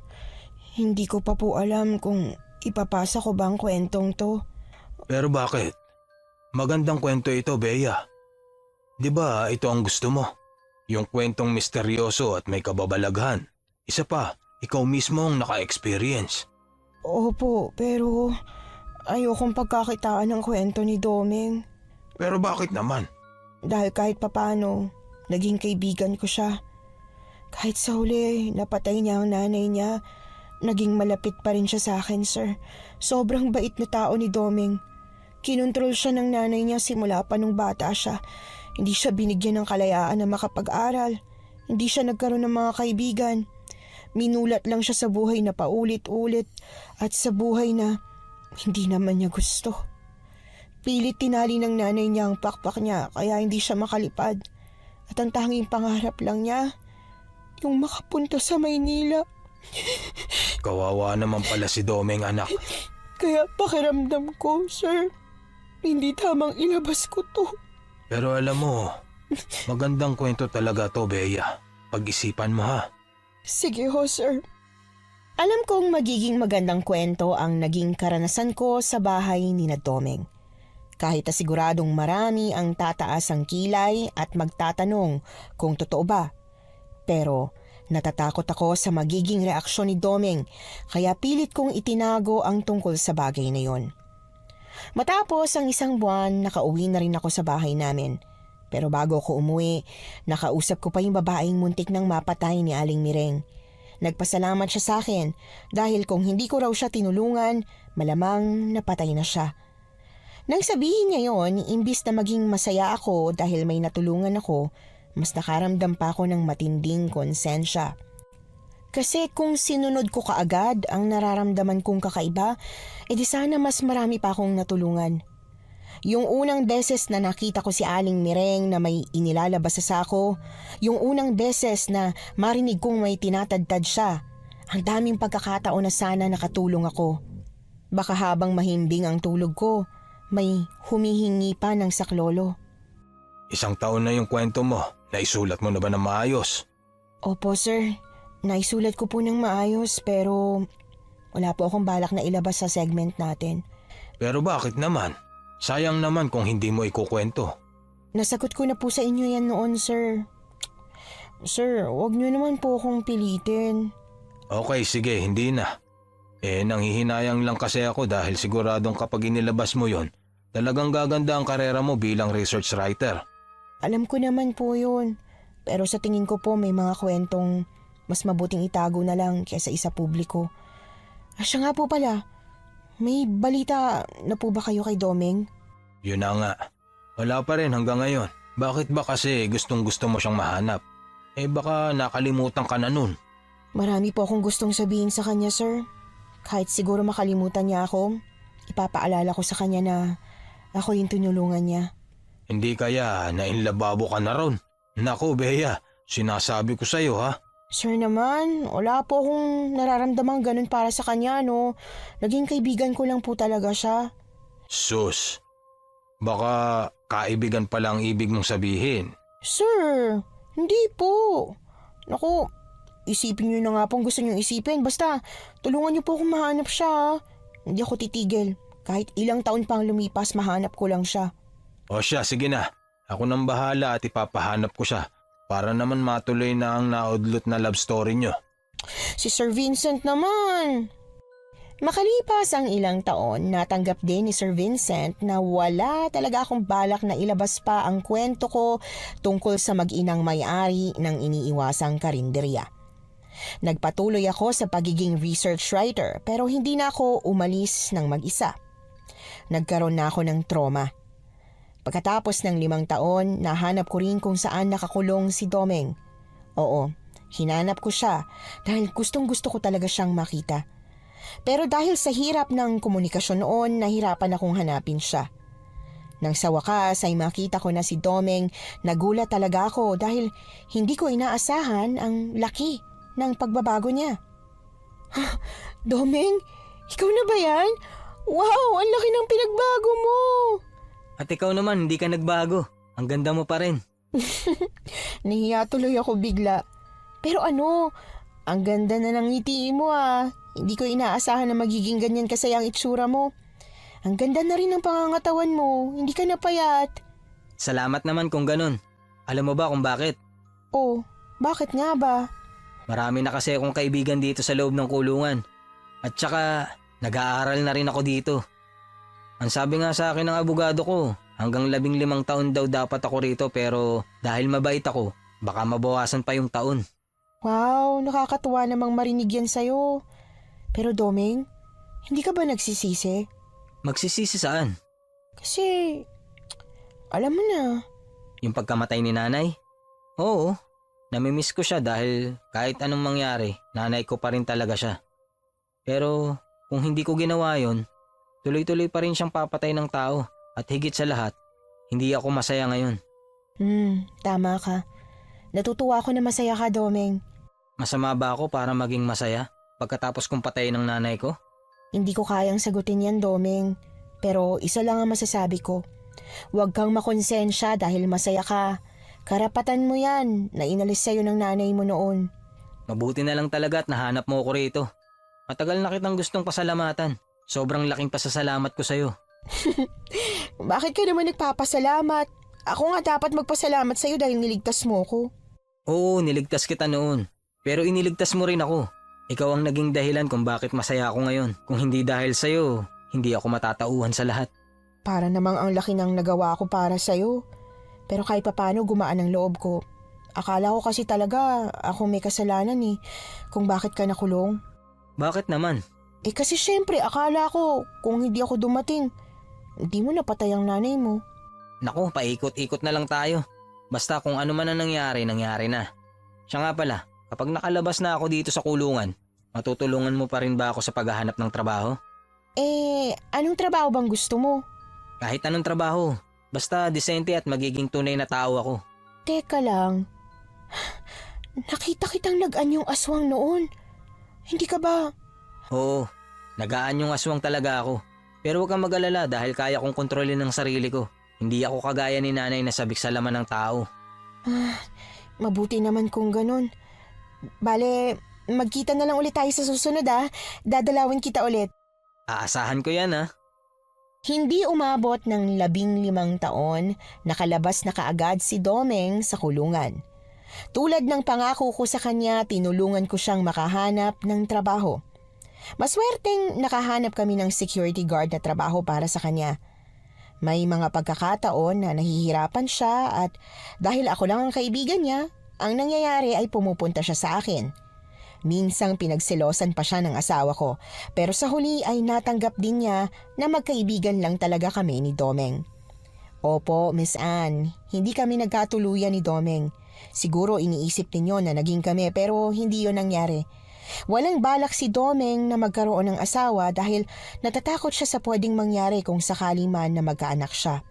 hindi ko pa po alam kung ipapasa ko ba ang kwentong to. Pero bakit? Magandang kwento ito, Bea. Di ba ito ang gusto mo? Yung kwentong misteryoso at may kababalaghan. Isa pa, ikaw mismo ang naka-experience. Opo, pero ayokong pagkakitaan ng kwento ni Domeng. Pero bakit naman? Dahil kahit papano, naging kaibigan ko siya. Kahit sa huli, napatay niya ang nanay niya, naging malapit pa rin siya sa akin, sir. Sobrang bait na tao ni Domeng. Kinontrol siya ng nanay niya simula pa nung bata siya. Hindi siya binigyan ng kalayaan na makapag-aral. Hindi siya nagkaroon ng mga kaibigan. Minulat lang siya sa buhay na paulit-ulit at sa buhay na hindi naman niya gusto. Pilit tinali ng nanay niya ang pakpak niya kaya hindi siya makalipad. At ang tanging pangarap lang niya, yung makapunta sa Maynila. Kawawa naman pala si Domeng, anak. Kaya pakiramdam ko, sir, hindi tamang ilabas ko to. Pero alam mo, magandang kwento talaga to, Bea. Pag-isipan mo ha. Sige ho, sir. Alam kong magiging magandang kwento ang naging karanasan ko sa bahay ni na Domeng. Kahit na siguradong marami ang tataas ang kilay at magtatanong kung totoo ba. Pero Natatakot ako sa magiging reaksyon ni Domeng, kaya pilit kong itinago ang tungkol sa bagay na yon. Matapos ang 1 buwan, nakauwi na rin ako sa bahay namin. Pero bago ako umuwi, nakausap ko pa yung babaeng muntik nang mapatay ni Aling Mireng. Nagpasalamat siya sa akin dahil kung hindi ko raw siya tinulungan, malamang napatay na siya. Nang sabihin niya yon, imbis na maging masaya ako dahil may natulungan ako, mas nakaramdam pa ako ng matinding konsensya. Kasi kung sinunod ko kaagad ang nararamdaman kong kakaiba, edi sana mas marami pa akong natulungan. Yung unang beses na nakita ko si Aling Mireng na may inilalabas sa sako, yung unang beses na marinig kong may tinatadtad siya, ang daming pagkakataon na sana nakatulong ako. Baka habang mahimbing ang tulog ko, may humihingi pa ng saklolo. 1 taon na yung kwento mo. Naisulat mo na ba ng maayos? Opo sir, naisulat ko po ng maayos pero wala po akong balak na ilabas sa segment natin. Pero bakit naman? Sayang naman kung hindi mo ikukwento. Nasagot ko na po sa inyo yan noon sir. Sir, wag niyo naman po akong pilitin. Okay, sige, hindi na. Nanghihinayang lang kasi ako dahil siguradong kapag inilabas mo yon, talagang gaganda ang karera mo bilang research writer. Alam ko naman po yun. Pero sa tingin ko po may mga kwentong mas mabuting itago na lang kaysa isa publiko. Siya nga po pala, may balita na po ba kayo kay Domeng? Yun na nga. Wala pa rin hanggang ngayon. Bakit ba kasi gustong gusto mo siyang mahanap? Baka nakalimutan ka na nun. Marami po akong gustong sabihin sa kanya sir. Kahit siguro makalimutan niya ako, ipapaalala ko sa kanya na ako yung tinulungan niya. Hindi kaya nainlababo ka na ron? Naku, Bea, sinasabi ko sa'yo ha. Sir naman, wala po akong nararamdamang ganun para sa kanya, no? Naging kaibigan ko lang po talaga siya. Sus, baka kaibigan pala ang ibig mong sabihin. Sir, hindi po. Naku, isipin niyo na nga pong gusto niyong isipin. Basta, tulungan niyo po akong mahanap siya. Hindi ako titigil. Kahit ilang taon pang lumipas, mahanap ko lang siya. O siya, sige na. Ako nang bahala at ipapahanap ko siya para naman matuloy na ang naudlot na love story nyo. Si Sir Vincent naman. Makalipas ang ilang taon, natanggap din ni Sir Vincent na wala talaga akong balak na ilabas pa ang kwento ko tungkol sa mag-inang may-ari ng iniiwasang karinderya. Nagpatuloy ako sa pagiging research writer pero hindi na ako umalis ng mag-isa. Nagkaroon na ako ng trauma. Pagkatapos ng 5 taon, nahanap ko rin kung saan nakakulong si Domeng. Oo, hinanap ko siya dahil gustong-gusto ko talaga siyang makita. Pero dahil sa hirap ng komunikasyon noon, nahirapan akong hanapin siya. Nang sa wakas ay makita ko na si Domeng, nagulat talaga ako dahil hindi ko inaasahan ang laki ng pagbabago niya. Domeng, ikaw na ba yan? Wow, ang laki ng pinagbago mo! At ikaw naman, hindi ka nagbago. Ang ganda mo pa rin. Nahiya tuloy ako bigla. Pero ano, ang ganda na ng ngiti mo ah. Hindi ko inaasahan na magiging ganyan kasaya ang itsura mo. Ang ganda na rin ng pangangatawan mo, hindi ka napayat. Salamat naman kung ganun. Alam mo ba kung bakit? Oh, bakit nga ba? Marami na kasi akong kaibigan dito sa loob ng kulungan. At saka, nag-aaral na rin ako dito. Ang sabi nga sa akin ng abogado ko, hanggang 15 taon daw dapat ako rito pero dahil mabait ako, baka mabawasan pa yung taon. Wow, nakakatuwa namang marinig yan sa'yo. Pero Domeng, hindi ka ba nagsisisi? Magsisisi saan? Kasi, alam mo na. Yung pagkamatay ni nanay? Oo, namimiss ko siya dahil kahit anong mangyari, nanay ko pa rin talaga siya. Pero kung hindi ko ginawa yon, tuloy-tuloy pa rin siyang papatay ng tao at higit sa lahat, hindi ako masaya ngayon. Tama ka. Natutuwa ako na masaya ka, Domeng. Masama ba ako para maging masaya pagkatapos kong patayin ng nanay ko? Hindi ko kayang sagutin yan, Domeng. Pero isa lang ang masasabi ko. Huwag kang makonsensya dahil masaya ka. Karapatan mo yan na inalis sa'yo ng nanay mo noon. Mabuti na lang talaga at nahanap mo ako rito. Matagal na kitang gustong pasalamatan. Sobrang laking pasasalamat ko sa'yo. Bakit ka naman nagpapasalamat? Ako nga dapat magpasalamat sa'yo dahil niligtas mo ko. Oo, niligtas kita noon. Pero iniligtas mo rin ako. Ikaw ang naging dahilan kung bakit masaya ako ngayon. Kung hindi dahil sa'yo, hindi ako matatauhan sa lahat. Para namang ang laki ng nagawa ko para sa'yo. Pero kahit papano gumaan ang loob ko. Akala ko kasi talaga ako may kasalanan kung bakit ka nakulong. Bakit naman? Kasi syempre akala ko kung hindi ako dumating, hindi mo napatay ang nanay mo. Naku, paikot-ikot na lang tayo. Basta kung ano man ang nangyari, nangyari na. Siya nga pala, kapag nakalabas na ako dito sa kulungan, matutulungan mo pa rin ba ako sa paghahanap ng trabaho? Anong trabaho bang gusto mo? Kahit anong trabaho, basta disente at magiging tunay na tao ako. Teka lang. Nakita kitang nag-anyong aswang noon. Hindi ka ba? Oo, nagaan yung aswang talaga ako. Pero huwag kang mag-alala dahil kaya kong kontrolin ang sarili ko. Hindi ako kagaya ni nanay na sabik sa laman ng tao. Mabuti naman kung ganun. Bale, magkita na lang ulit tayo sa susunod Dadalawin kita ulit. Aasahan ko yan Hindi umabot ng 15 taon, nakalabas na kaagad si Domeng sa kulungan. Tulad ng pangako ko sa kanya, tinulungan ko siyang makahanap ng trabaho. Maswerteng nakahanap kami ng security guard na trabaho para sa kanya. May mga pagkakataon na nahihirapan siya at dahil ako lang ang kaibigan niya, ang nangyayari ay pumupunta siya sa akin. Minsang pinagselosan pa siya ng asawa ko, pero sa huli ay natanggap din niya na magkaibigan lang talaga kami ni Domeng. Opo, Miss Anne, hindi kami nagkatuluyan ni Domeng. Siguro iniisip ninyo na naging kami pero hindi yun nangyari. Walang balak si Domeng na magkaroon ng asawa dahil natatakot siya sa pwedeng mangyari kung sakali man na magkaanak siya.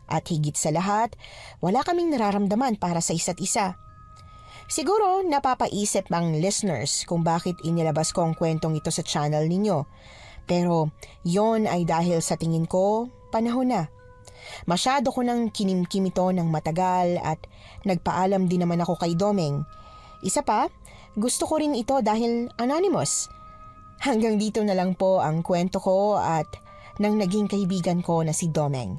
At higit sa lahat, wala kaming nararamdaman para sa isa't isa. Siguro napapaisip ang listeners kung bakit inilabas ko ang kwentong ito sa channel ninyo. Pero yon ay dahil sa tingin ko, panahon na. Masyado ko nang kinimkim ito ng matagal at nagpaalam din naman ako kay Domeng. Isa pa, gusto ko rin ito dahil anonymous. Hanggang dito na lang po ang kwento ko at ng naging kaibigan ko na si Domeng.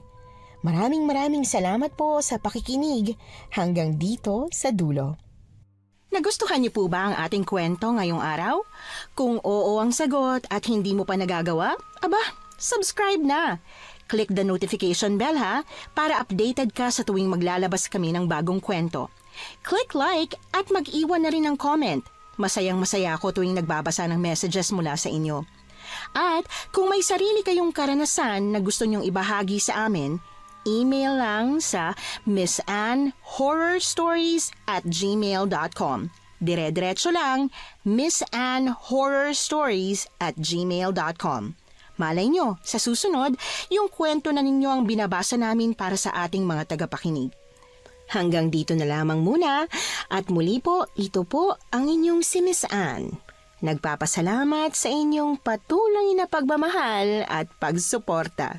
Maraming salamat po sa pakikinig hanggang dito sa dulo. Nagustuhan niyo po ba ang ating kwento ngayong araw? Kung oo ang sagot at hindi mo pa nagagawa, subscribe na. Click the notification bell para updated ka sa tuwing maglalabas kami ng bagong kwento. Click like at mag-iwan na rin ng comment. Masayang-masaya ako tuwing nagbabasa ng messages mula sa inyo. At kung may sarili kayong karanasan na gusto nyong ibahagi sa amin, email lang sa missanhorrorstories@gmail.com. Dire-diretso lang, missanhorrorstories@gmail.com. Malay nyo, sa susunod, yung kwento na ninyo ang binabasa namin para sa ating mga tagapakinig. Hanggang dito na lamang muna at muli po, ito po ang inyong si Miss Anne. Nagpapasalamat sa inyong patuloy na pagmamahal at pagsuporta.